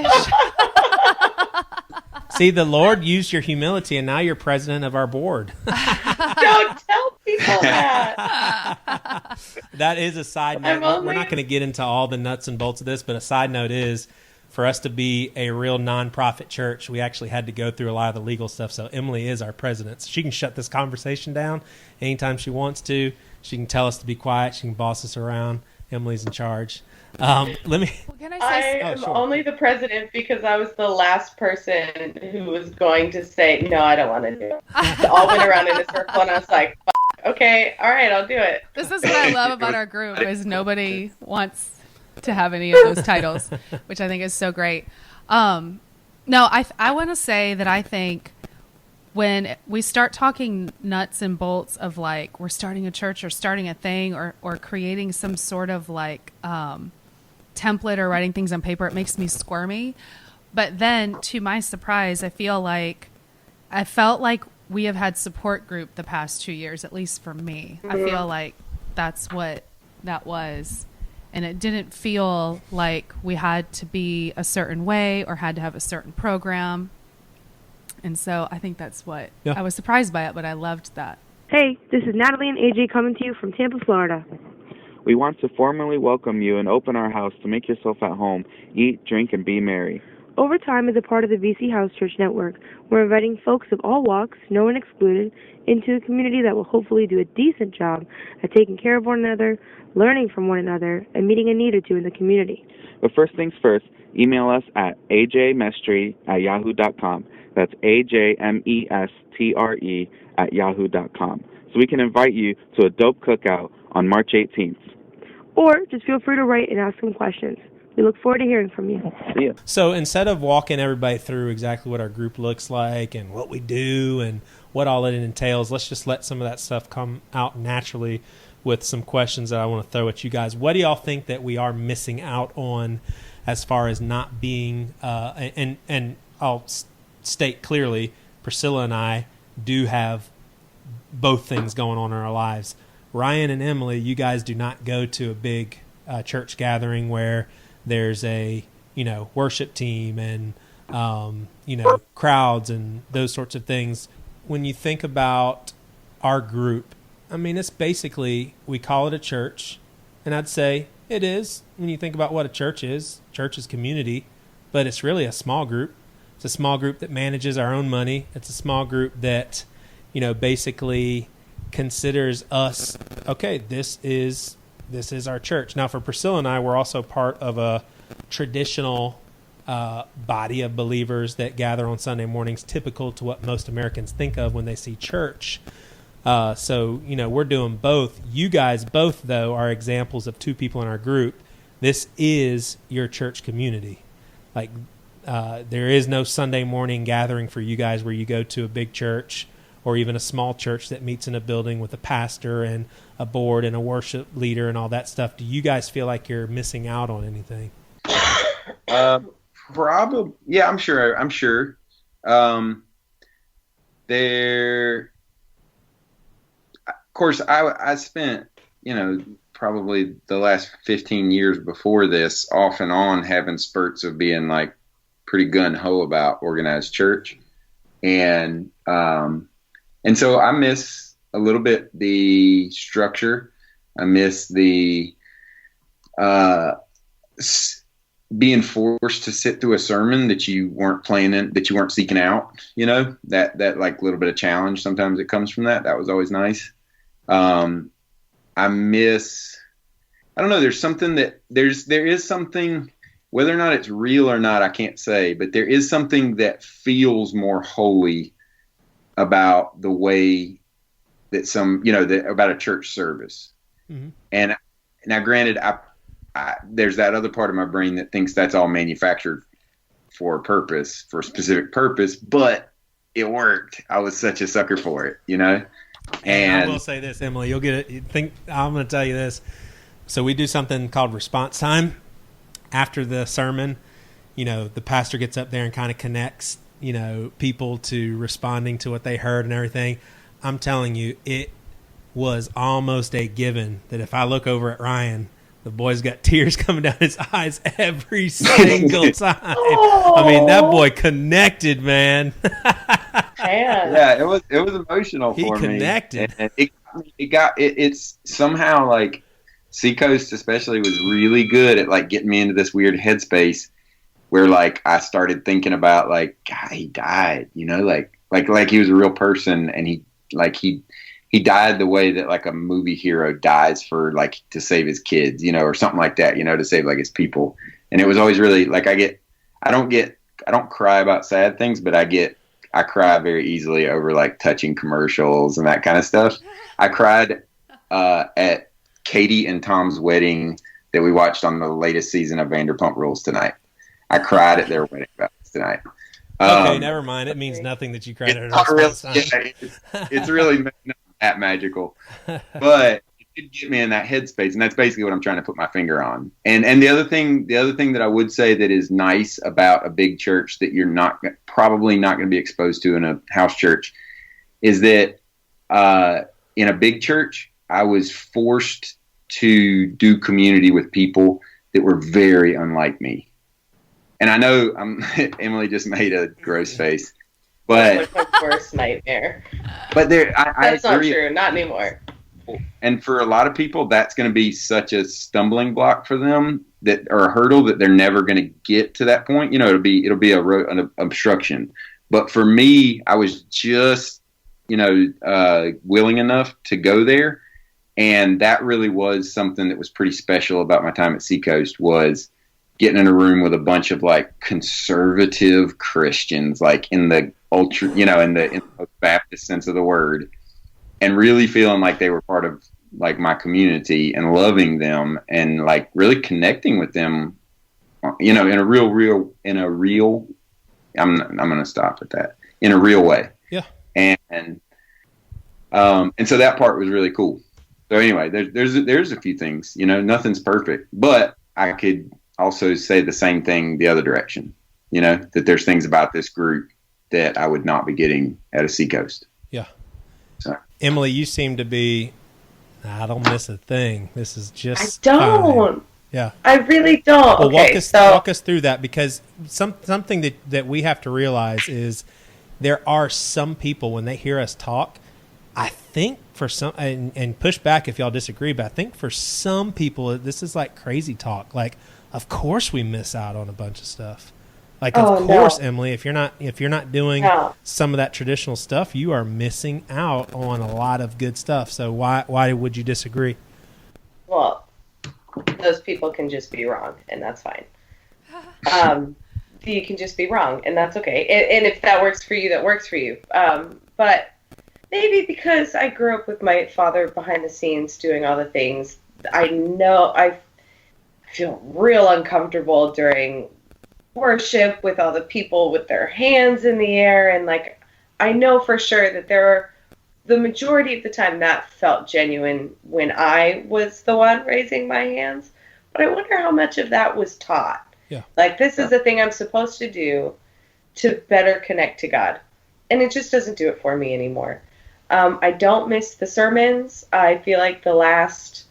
see, the Lord used your humility, and now you're president of our board. Don't tell people that. That is a side note. We're not going to get into all the nuts and bolts of this, but a side note is, for us to be a real nonprofit church, we actually had to go through a lot of the legal stuff. So Emily is our president. So she can shut this conversation down anytime she wants to. She can tell us to be quiet. She can boss us around. Emily's in charge. Let me. Well, can I say I am only the president because I was the last person who was going to say, no, I don't want to do it. So all went around in a circle, and I was like, okay, all right, I'll do it. This is what I love about our group, is nobody wants to have any of those titles, which I think is so great. No, I want to say that I think when we start talking nuts and bolts of like we're starting a church or starting a thing or creating some sort of like template or writing things on paper, it makes me squirmy. But then to my surprise, I felt like we have had support group the past 2 years, at least for me. I feel like that's what that was. And it didn't feel like we had to be a certain way or had to have a certain program. And so I think that's what I was surprised by it, but I loved that. Hey, this is Natalie and AJ coming to you from Tampa, Florida. We want to formally welcome you and open our house to make yourself at home, eat, drink, and be merry. Overtime is a part of the BC House Church Network. We're inviting folks of all walks, no one excluded, into a community that will hopefully do a decent job at taking care of one another, learning from one another, and meeting a need or two in the community. But first things first, email us at ajmestre@yahoo.com. That's AJMESTRE@yahoo.com. So we can invite you to a dope cookout on March 18th. Or just feel free to write and ask some questions. We look forward to hearing from you. See ya. So instead of walking everybody through exactly what our group looks like and what we do and what all it entails, let's just let some of that stuff come out naturally with some questions that I want to throw at you guys. What do y'all think that we are missing out on as far as not being, and I'll state clearly, Priscilla and I do have both things going on in our lives. Ryan and Emily, you guys do not go to a big church gathering where there's a worship team and crowds and those sorts of things. When you think about our group, I mean, it's basically, we call it a church, and I'd say it is when you think about what a church is. Church is community, but it's really a small group. It's a small group that manages our own money. It's a small group that, basically considers us, okay, this is our church. Now, for Priscilla and I, we're also part of a traditional body of believers that gather on Sunday mornings, typical to what most Americans think of when they see church. So, we're doing both. You guys both, though, are examples of two people in our group. This is your church community. Like, there is no Sunday morning gathering for you guys where you go to a big church or even a small church that meets in a building with a pastor and a board and a worship leader and all that stuff. Do you guys feel like you're missing out on anything? Probably. Yeah, I'm sure. There, of course, I spent, probably the last 15 years before this off and on having spurts of being like pretty gung-ho about organized church. And so I miss a little bit the structure. I miss the being forced to sit through a sermon that you weren't planning, that you weren't seeking out. That like little bit of challenge. Sometimes it comes from that. That was always nice. I miss. I don't know. There's something there is something. Whether or not it's real or not, I can't say. But there is something that feels more holy about the way that about a church service. Mm-hmm. And now, granted, there's that other part of my brain that thinks that's all manufactured for a specific purpose, but it worked. I was such a sucker for it, And I will say this, Emily, you'll get it. I'm going to tell you this. So we do something called response time after the sermon. The pastor gets up there and kind of connects people to responding to what they heard and everything. I'm telling you, it was almost a given that if I look over at Ryan, the boy's got tears coming down his eyes every single time. I mean, that boy connected, man. Yeah, it was emotional for me. He connected. And it's somehow like Seacoast especially was really good at like getting me into this weird headspace where like I started thinking about like, God, he died, like he was a real person, and he died the way that like a movie hero dies for like to save his kids, or something like that, to save like his people. And it was always really like I don't cry about sad things, but I cry very easily over like touching commercials and that kind of stuff. I cried at Katie and Tom's wedding that we watched on the latest season of Vanderpump Rules tonight. I cried at their wedding vows tonight. Okay, never mind. It means nothing that you cried at It's, our really, time. it's really not that magical, but it did get me in that headspace, and that's basically what I'm trying to put my finger on. And the other thing that I would say that is nice about a big church that you're probably not going to be exposed to in a house church is that in a big church, I was forced to do community with people that were very unlike me. And I know Emily just made a gross face, but That's like my worst nightmare. But That's not agree. true. Not anymore. And for a lot of people, that's going to be such a stumbling block for them or a hurdle that they're never going to get to that point. You know, it'll be an obstruction. But for me, I was just, willing enough to go there. And that really was something that was pretty special about my time at Seacoast was getting in a room with a bunch of like conservative Christians, like in the ultra, in the Baptist sense of the word, and really feeling like they were part of like my community and loving them and like really connecting with them, in a real, I'm going to stop at that, in a real way. Yeah. And so that part was really cool. So anyway, there's a few things, nothing's perfect, but I could also say the same thing the other direction, that there's things about this group that I would not be getting at a Seacoast. Yeah. So Emily, you seem to be, I don't miss a thing. This is just I don't. fine. Yeah. I really don't. Well, Okay, walk us through that, because something that we have to realize is there are some people when they hear us talk, I think for some, and push back if y'all disagree, but I think for some people this is like crazy talk. Like, of course we miss out on a bunch of stuff. Like, of course, no. Emily, if you're not doing some of that traditional stuff, you are missing out on a lot of good stuff. So why would you disagree? Well, those people can just be wrong, and that's fine. You can just be wrong, and that's okay. And if that works for you, that works for you. But maybe because I grew up with my father behind the scenes doing all the things, I know I feel real uncomfortable during worship with all the people with their hands in the air. And like, I know for sure that the majority of the time that felt genuine when I was the one raising my hands. But I wonder how much of that was taught. Yeah. Like, this is the thing I'm supposed to do to better connect to God. And it just doesn't do it for me anymore. I don't miss the sermons. I feel like I've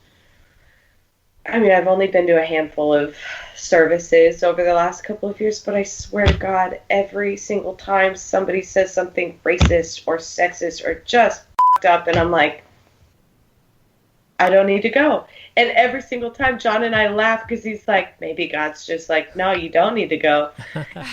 only been to a handful of services over the last couple of years, but I swear to God, every single time somebody says something racist or sexist or just f***ed up, and I'm like, I don't need to go. And every single time John and I laugh because he's like, maybe God's just like, no, you don't need to go.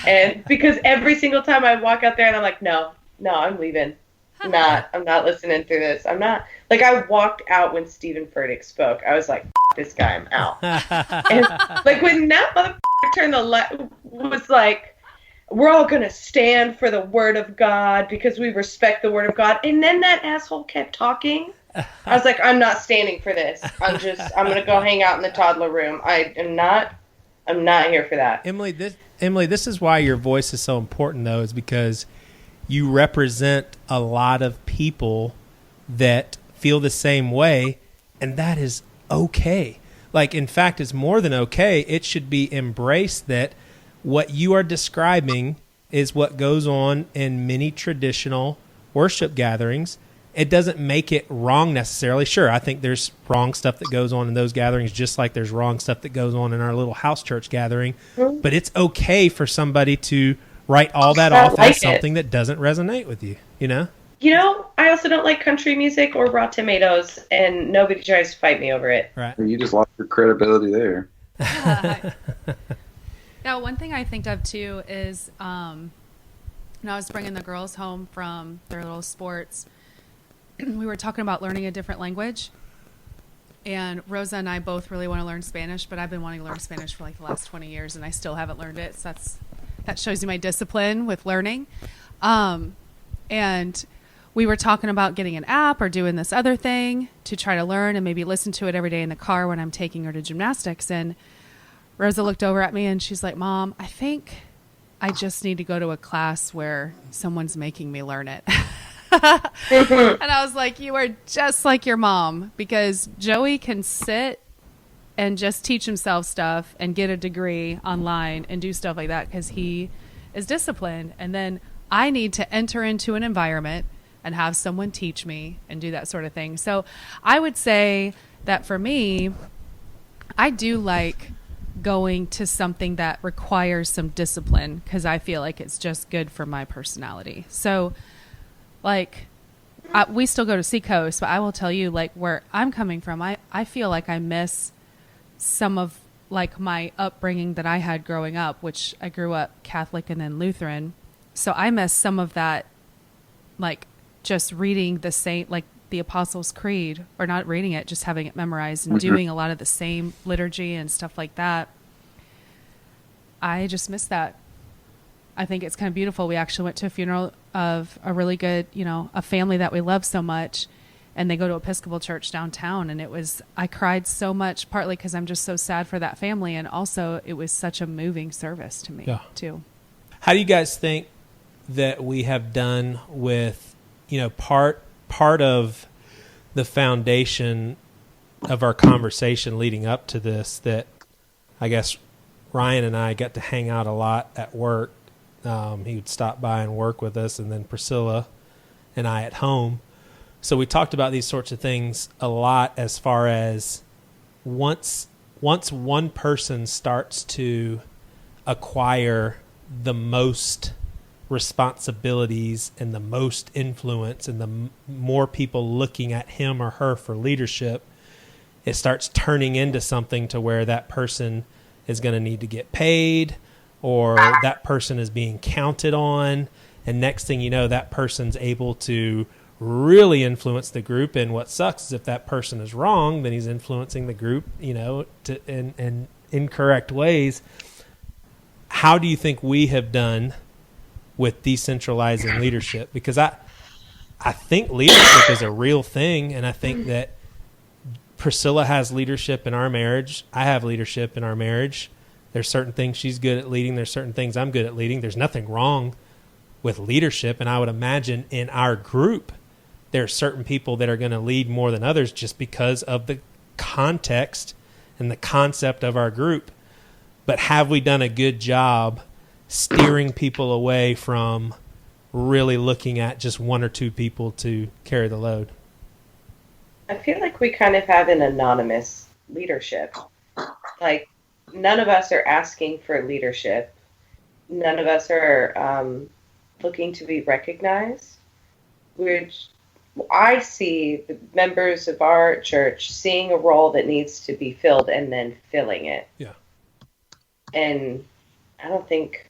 And because every single time I walk out there and I'm like, no, I'm leaving. I'm not listening through this. I'm not. Like, I walked out when Stephen Furtick spoke. I was like, this guy, I'm out. And like, when that motherfucker turned the left, was like, we're all going to stand for the word of God because we respect the word of God. And then that asshole kept talking. I was like, I'm not standing for this. I'm going to go hang out in the toddler room. I'm not here for that. Emily, this is why your voice is so important, though, is because you represent a lot of people that feel the same way, and that is okay. Like, in fact, it's more than okay. It should be embraced that what you are describing is what goes on in many traditional worship gatherings. It doesn't make it wrong necessarily. Sure, I think there's wrong stuff that goes on in those gatherings, just like there's wrong stuff that goes on in our little house church gathering. Mm-hmm. But it's okay for somebody to write all that off as something that doesn't resonate with you, I also don't like country music or raw tomatoes, and nobody tries to fight me over it. Right. You just lost your credibility there. Now, one thing I think of, too, is when I was bringing the girls home from their little sports, we were talking about learning a different language. And Rosa and I both really want to learn Spanish, but I've been wanting to learn Spanish for like the last 20 years, and I still haven't learned it. So that shows you my discipline with learning. And we were talking about getting an app or doing this other thing to try to learn and maybe listen to it every day in the car when I'm taking her to gymnastics. And Rosa looked over at me and she's like, Mom, I think I just need to go to a class where someone's making me learn it. And I was like, you are just like your mom, because Joey can sit and just teach himself stuff and get a degree online and do stuff like that because he is disciplined. And then I need to enter into an environment and have someone teach me and do that sort of thing. So I would say that for me, I do like going to something that requires some discipline because I feel like it's just good for my personality. So like we still go to Seacoast, but I will tell you, like, where I'm coming from, I feel like I miss some of like my upbringing that I had growing up, which I grew up Catholic and then Lutheran. So I miss some of that, like just reading the same, like the Apostles' Creed, or not reading it, just having it memorized and doing a lot of the same liturgy and stuff like that. I just miss that. I think it's kind of beautiful. We actually went to a funeral of a really good, a family that we love so much, and they go to Episcopal church downtown. And I cried so much, partly because I'm just so sad for that family. And also it was such a moving service to me too. How do you guys think that we have done with, part of the foundation of our conversation leading up to this, that I guess Ryan and I got to hang out a lot at work. He would stop by and work with us, and then Priscilla and I at home. So we talked about these sorts of things a lot, as far as once one person starts to acquire the most responsibilities and the most influence and the more people looking at him or her for leadership, it starts turning into something to where that person is going to need to get paid, or that person is being counted on. And next thing you know, that person's able to really influence the group. And what sucks is if that person is wrong, then he's influencing the group, in incorrect ways. How do you think we have done with decentralizing leadership? Because I think leadership is a real thing, and I think that Priscilla has leadership in our marriage. I have leadership in our marriage. There's certain things she's good at leading. There's certain things I'm good at leading. There's nothing wrong with leadership, and I would imagine in our group there are certain people that are going to lead more than others just because of the context and the concept of our group. But have we done a good job steering people away from really looking at just one or two people to carry the load? I feel like we kind of have an anonymous leadership. Like, none of us are asking for leadership. None of us are looking to be recognized. I see the members of our church seeing a role that needs to be filled and then filling it. Yeah. And I don't think...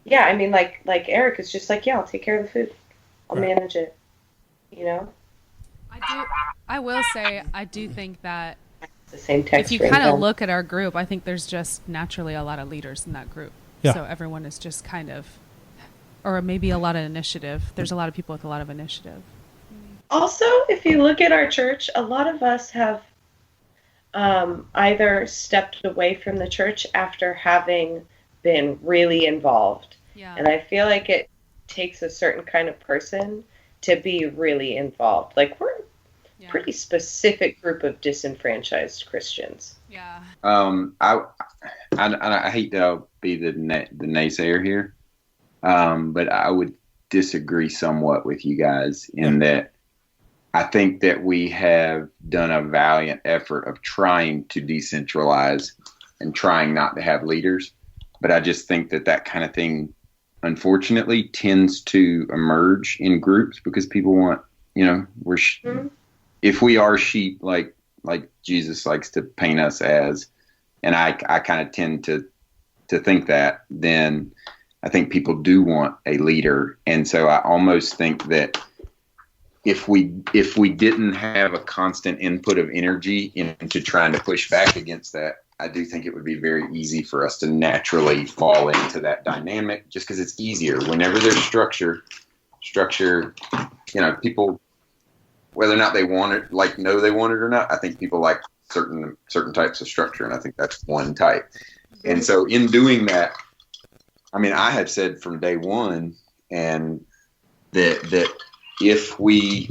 Yeah, I mean, like Eric is just like, I'll take care of the food. I'll manage it, I will say, I do think that the same text if you kind of look at our group, I think there's just naturally a lot of leaders in that group. Yeah. So everyone is just kind of, or maybe a lot of initiative. There's a lot of people with a lot of initiative. Also, if you look at our church, a lot of us have either stepped away from the church after having been really involved. Yeah. And I feel like it takes a certain kind of person to be really involved. Like, we're a pretty specific group of disenfranchised Christians. Yeah. I hate to be the naysayer here, but I would disagree somewhat with you guys in that I think that we have done a valiant effort of trying to decentralize and trying not to have leaders. But I just think that kind of thing, unfortunately, tends to emerge in groups because people want, if we are sheep, like Jesus likes to paint us as, and I kind of tend to think that, then I think people do want a leader. And so I almost think that if we didn't have a constant input of energy into trying to push back against that, I do think it would be very easy for us to naturally fall into that dynamic just because it's easier. Whenever there's structure, structure, people, whether or not they want it, know they want it or not, I think people like certain types of structure, and I think that's one type. And so in doing that, I mean, I have said from day one, and that if we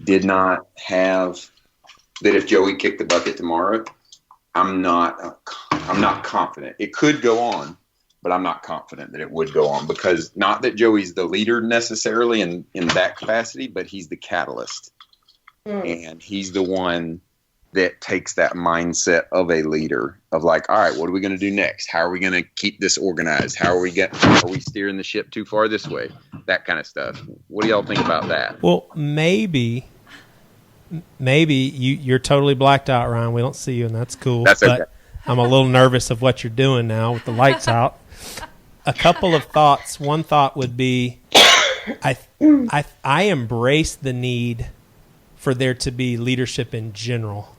did not have that, if Joey kicked the bucket tomorrow, I'm not confident. It could go on, but I'm not confident that it would go on, because not that Joey's the leader necessarily in that capacity, but he's the catalyst. And he's the one that takes that mindset of a leader of like, all right, what are we going to do next? How are we going to keep this organized? Are we steering the ship too far this way? That kind of stuff. What do y'all think about that? Well, maybe you're totally blacked out, Ryan. We don't see you, and that's cool. That's okay. But I'm a little nervous of what you're doing now with the lights out. A couple of thoughts. One thought would be, I embrace the need for there to be leadership in general,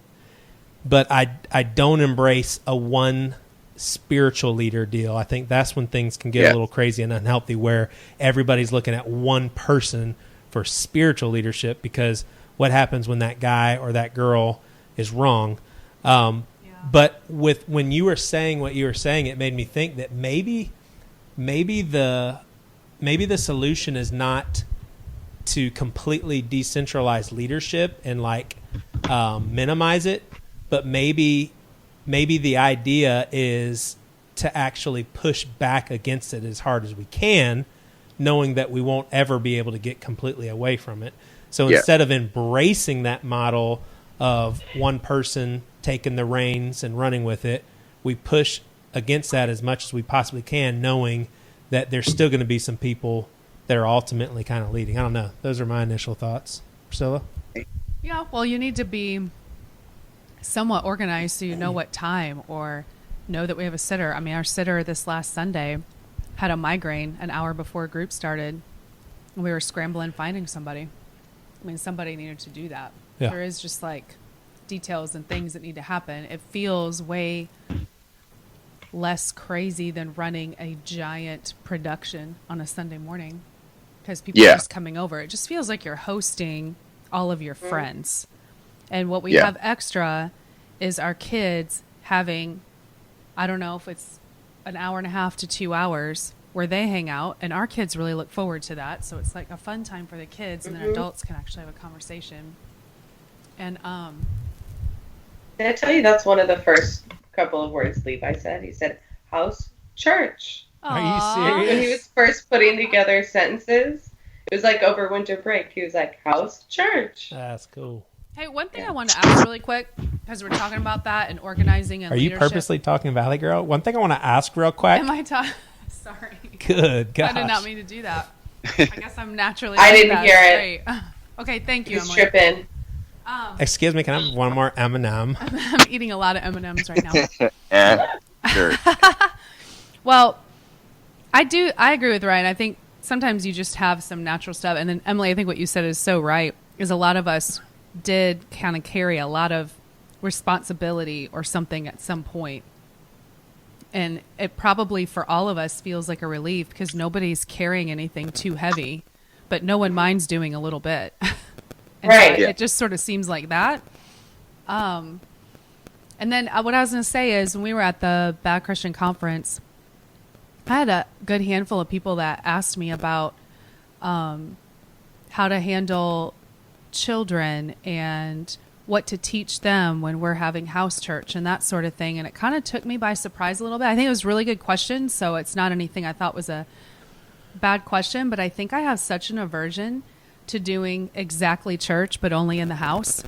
but I don't embrace a one spiritual leader deal. I think that's when things can get a little crazy and unhealthy, where everybody's looking at one person for spiritual leadership, because what happens when that guy or that girl is wrong? But when you were saying what you were saying, it made me think that maybe the solution is not to completely decentralize leadership and minimize it, but maybe the idea is to actually push back against it as hard as we can, knowing that we won't ever be able to get completely away from it. So instead of embracing that model of one person taking the reins and running with it, we push against that as much as we possibly can, knowing that there's still going to be some people that are ultimately kind of leading. I don't know. Those are my initial thoughts. Priscilla? Yeah, well, you need to be somewhat organized so you know what time, or know that we have a sitter. I mean, our sitter this last Sunday had a migraine an hour before group started. We were scrambling finding somebody. I mean, somebody needed to do that. Yeah. There is just details and things that need to happen. It feels way less crazy than running a giant production on a Sunday morning, because people are just coming over. It just feels like you're hosting all of your friends. And what we have extra is our kids having, I don't know if it's an hour and a half to 2 hours where they hang out, and our kids really look forward to that. So it's like a fun time for the kids, and then adults can actually have a conversation. And did I tell you that's one of the first couple of words Levi said? He said house church. Are you serious? When he was first putting together sentences, it was like over winter break. He was like, house church. That's cool. hey, one thing I wanted to ask really quick, because we're talking about that and organizing and leadership. Are you purposely talking Valley Girl? One thing I want to ask real quick. Am I talking? Sorry. Good gosh. I did not mean to do that. I guess I'm naturally. I didn't hear it. Great. Okay, thank you, He's Emily. tripping. Excuse me, can I have one more M&M? I'm eating a lot of M&Ms right now. Yeah, sure. Well, I agree with Ryan. I think sometimes you just have some natural stuff. And then, Emily, I think what you said is so right, is a lot of us did kind of carry a lot of responsibility or something at some point. And it probably, for all of us, feels like a relief because nobody's carrying anything too heavy, but no one minds doing a little bit. And right. So it just sort of seems like that. And then what I was going to say is when we were at the Bad Christian Conference, I had a good handful of people that asked me about how to handle children and what to teach them when we're having house church and that sort of thing. And it kind of took me by surprise a little bit. I think it was a really good question, so it's not anything I thought was a bad question, but I think I have such an aversion to doing exactly church, but only in the house.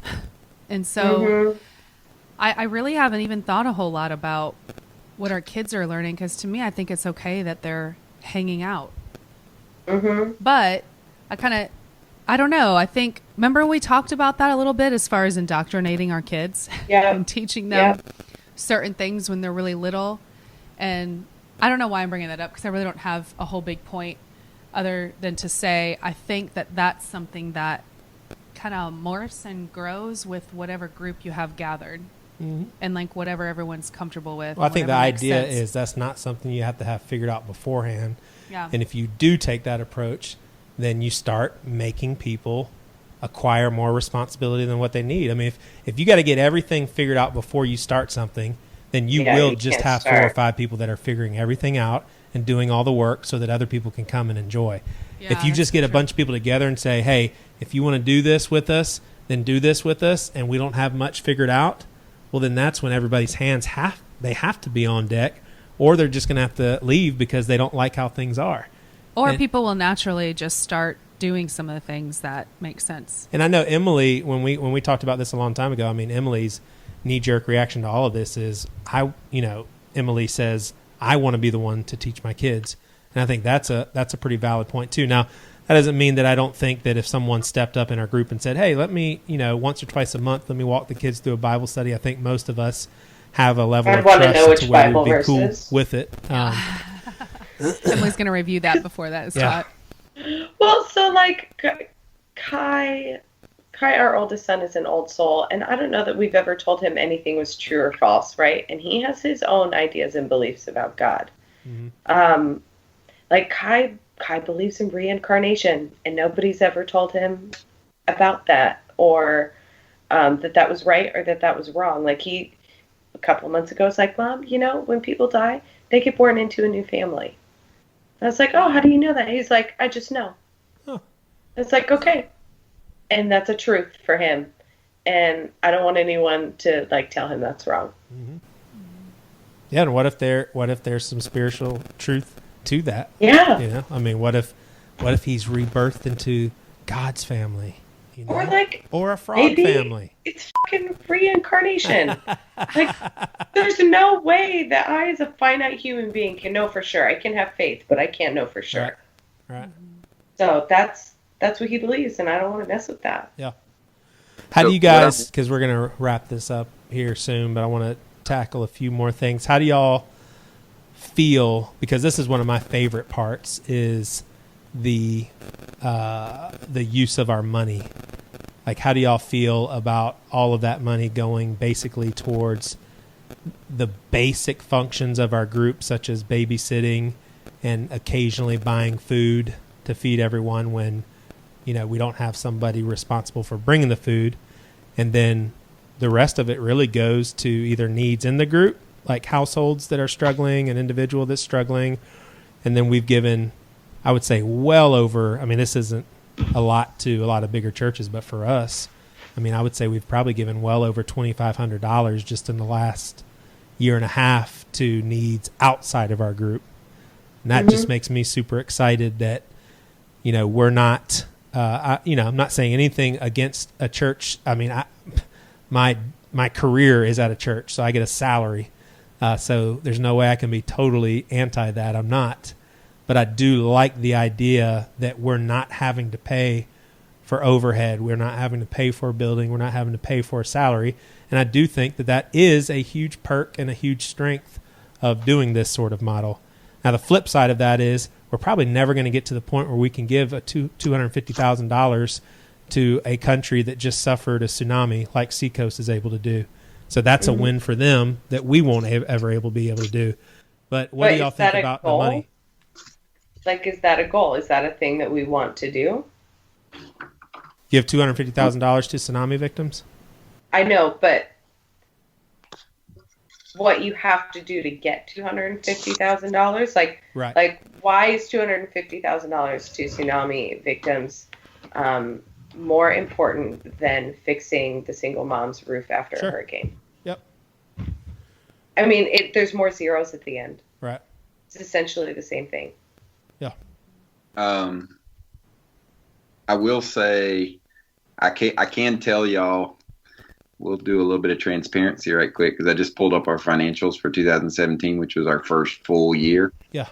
And so I really haven't even thought a whole lot about what our kids are learning, because to me, I think it's okay that they're hanging out. But I don't know. I think, remember when we talked about that a little bit as far as indoctrinating our kids and teaching them certain things when they're really little? And I don't know why I'm bringing that up, because I really don't have a whole big point other than to say I think that that's something that kind of morphs and grows with whatever group you have gathered. And like whatever everyone's comfortable with. Well, I think the idea is that's not something you have to have figured out beforehand. Yeah. And if you do take that approach, then you start making people acquire more responsibility than what they need. I mean, if you got to get everything figured out before you start something, then you will you just can't have start. 4 or 5 people that are figuring everything out and doing all the work so that other people can come and enjoy. Yeah, if you that's just get a true. bunch of people together and say, hey, if you want to do this with us, then do this with us, and we don't have much figured out, well, then that's when everybody's hands have to be on deck, or they're just going to have to leave because they don't like how things are. Or And- people will naturally just start doing some of the things that make sense. And I know Emily, when we talked about this a long time ago, I mean, Emily's knee-jerk reaction to all of this is, Emily says, I want to be the one to teach my kids. And I think that's a pretty valid point too. Now, that doesn't mean that I don't think that if someone stepped up in our group and said, hey, let me, once or twice a month, let me walk the kids through a Bible study, I think most of us have a level I'd of want to know trust which to where Bible we'd be cool verses. with it. Emily's going to review that before that is Yeah. taught. Well, so like Kai, our oldest son, is an old soul, and I don't know that we've ever told him anything was true or false, right? And he has his own ideas and beliefs about God. Mhm. Like Kai believes in reincarnation, and nobody's ever told him about that, or that was right or that was wrong. Like he, a couple months ago, was like, Mom, when people die, they get born into a new family. I was like, oh, how do you know that? He's like, I just know. Huh. It's like, okay. And that's a truth for him. And I don't want anyone to tell him that's wrong. Yeah, and what if there's some spiritual truth to that? Yeah. I mean, what if he's rebirthed into God's family? Or or a frog maybe family. it's fucking reincarnation. There's no way that I, as a finite human being, can know for sure. I can have faith, but I can't know for sure. Right. So that's what he believes, and I don't want to mess with that. Yeah. How So do you guys, because we're going to wrap this up here soon, but I want to tackle a few more things. How do y'all feel, because this is one of my favorite parts, is the use of our money. Like, how do y'all feel about all of that money going basically towards the basic functions of our group, such as babysitting and occasionally buying food to feed everyone when, we don't have somebody responsible for bringing the food. And then the rest of it really goes to either needs in the group, like households that are struggling, an individual that's struggling. And then we've given, I would say, well over, I mean, this isn't a lot to a lot of bigger churches, but for us, I mean, I would say we've probably given well over $2,500 just in the last year and a half to needs outside of our group. And that just makes me super excited that, we're not, I'm not saying anything against a church. I mean, my career is at a church, so I get a salary. So there's no way I can be totally anti that. I'm not. But I do like the idea that we're not having to pay for overhead. We're not having to pay for a building. We're not having to pay for a salary. And I do think that is a huge perk and a huge strength of doing this sort of model. Now, the flip side of that is we're probably never going to get to the point where we can give $250,000 to a country that just suffered a tsunami like Seacoast is able to do. So that's a win for them that we won't ever be able to do. But what do y'all think about the money? Like, is that a goal? Is that a thing that we want to do? Give $250,000 to tsunami victims? I know, but what you have to do to get $250,000, Right. like why is $250,000 to tsunami victims more important than fixing the single mom's roof after Sure. a hurricane? Yep. I mean, there's more zeros at the end. Right. It's essentially the same thing. Yeah. I will say, I can tell y'all, we'll do a little bit of transparency right quick, because I just pulled up our financials for 2017, which was our first full year. Yeah.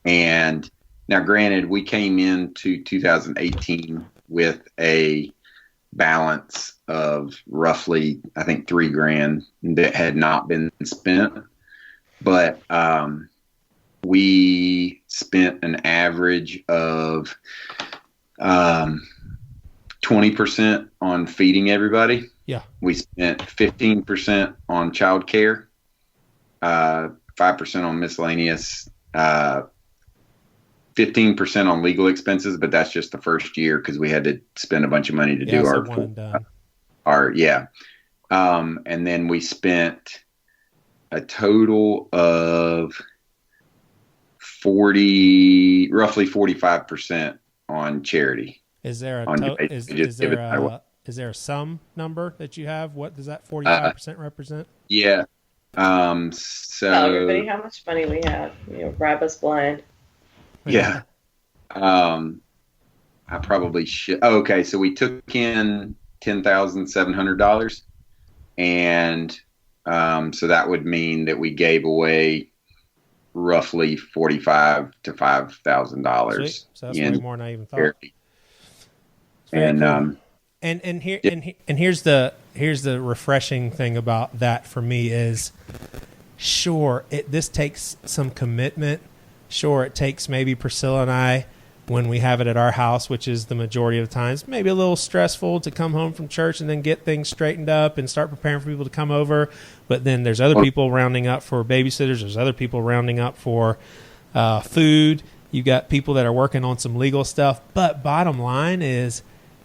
And now, granted, we came into 2018 with a balance of roughly, I think, $3,000 that had not been spent. But we spent an average of 20% on feeding everybody. Yeah. We spent 15% on childcare, 5% on miscellaneous, 15% on legal expenses, but that's just the first year because we had to spend a bunch of money to do it's a our one and done. And then we spent a total of roughly 45% on charity. Is there a On is there a sum number that you have? What does that 45% represent? Yeah. Tell So everybody how much money we have. Rob us blind. yeah. I probably should. Oh, okay, so we took in $10,700, and so that would mean that we gave away roughly $45,000 to $5,000. Sweet. So that's way more than I even thought. Charity. And cool. And here's the refreshing thing about that for me is, sure, this takes some commitment. Sure, it takes maybe Priscilla and I, when we have it at our house, which is the majority of the times, maybe a little stressful to come home from church and then get things straightened up and start preparing for people to come over. But then there's other people rounding up for babysitters. There's other people rounding up for food. You got people that are working on some legal stuff. But bottom line is,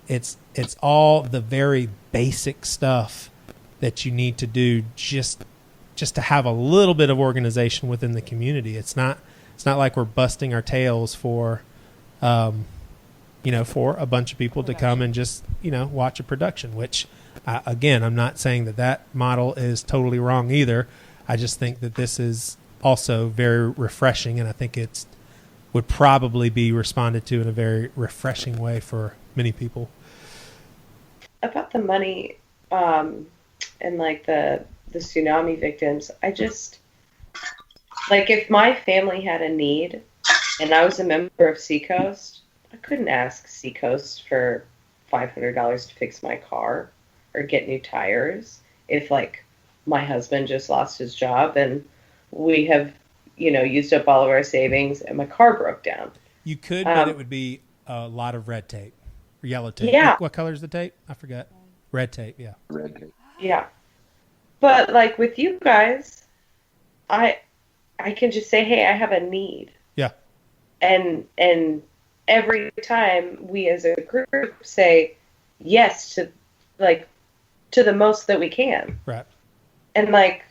it's all the very basic stuff that you need to do just to have a little bit of organization within the community. It's not like we're busting our tails for for a bunch of people to come and just, watch a production, which, again, I'm not saying that model is totally wrong either. I just think that this is also very refreshing, and I think it would probably be responded to in a very refreshing way for many people. About the money and like the tsunami victims, I just, like, if my family had a need and I was a member of Seacoast, I couldn't ask Seacoast for $500 to fix my car or get new tires. If, like, my husband just lost his job and we have, used up all of our savings and my car broke down. You could, but it would be a lot of red tape. Yellow tape. Yeah. What color is the tape? I forgot. Red tape, yeah. red tape. Yeah. But, like, with you guys, I can just say, hey, I have a need. Yeah. And every time we as a group say yes to the most that we can. Right. And like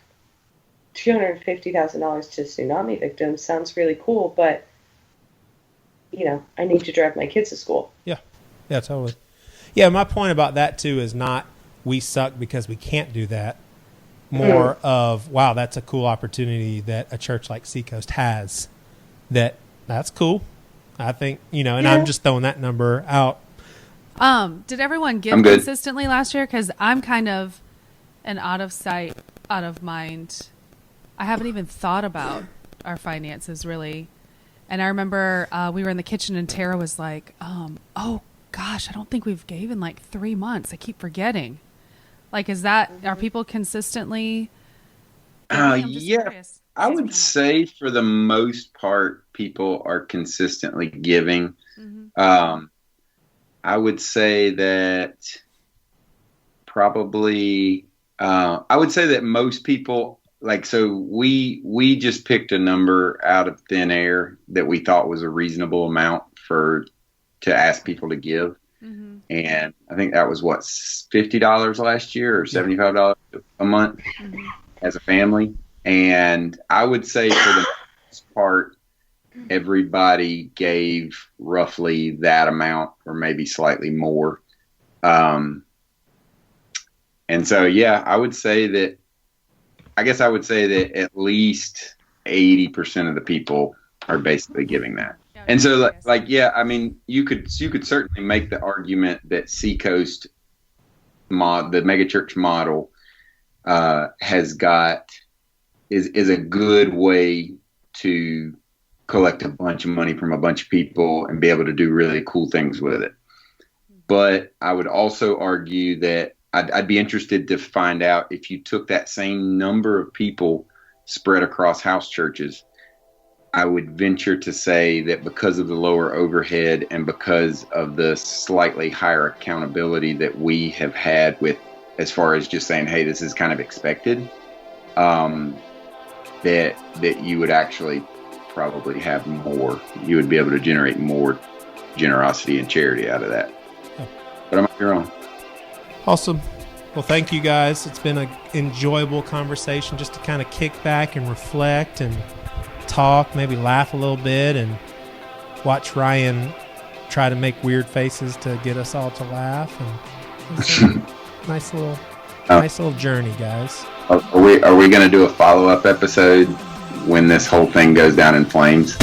$250,000 to tsunami victims sounds really cool, but I need to drive my kids to school. Yeah. Yeah, totally. Yeah, my point about that too is not we suck because we can't do that. More of, wow, that's a cool opportunity that a church like Seacoast has. That's cool. I think, I'm just throwing that number out. Did everyone give consistently last year? Because I'm kind of an out of sight, out of mind. I haven't even thought about our finances really. And I remember we were in the kitchen and Tara was like, oh gosh, I don't think we've gave in like 3 months. I keep forgetting. Like, are people consistently? Yeah, I would say for the most part, people are consistently giving. Mm-hmm. I would say that probably, I would say that most people, we just picked a number out of thin air that we thought was a reasonable amount to ask people to give. Mm-hmm. And I think that was $50 last year or $75 a month as a family. And I would say for the most part, everybody gave roughly that amount or maybe slightly more. And so, I would say that at least 80% of the people are basically giving that. And so, you could certainly make the argument that Seacoast the megachurch model, is a good way to collect a bunch of money from a bunch of people and be able to do really cool things with it. But I would also argue that I'd be interested to find out if you took that same number of people spread across house churches. I would venture to say that because of the lower overhead and because of the slightly higher accountability that we have had with, as far as just saying, hey, this is kind of expected, that you would actually probably have more. You would be able to generate more generosity and charity out of that. But I might be wrong. Awesome. Well, thank you guys. It's been an enjoyable conversation just to kind of kick back and reflect and talk, maybe laugh a little bit, and watch Ryan try to make weird faces to get us all to laugh. And it's a nice little journey, guys. Are we going to do a follow-up episode when this whole thing goes down in flames?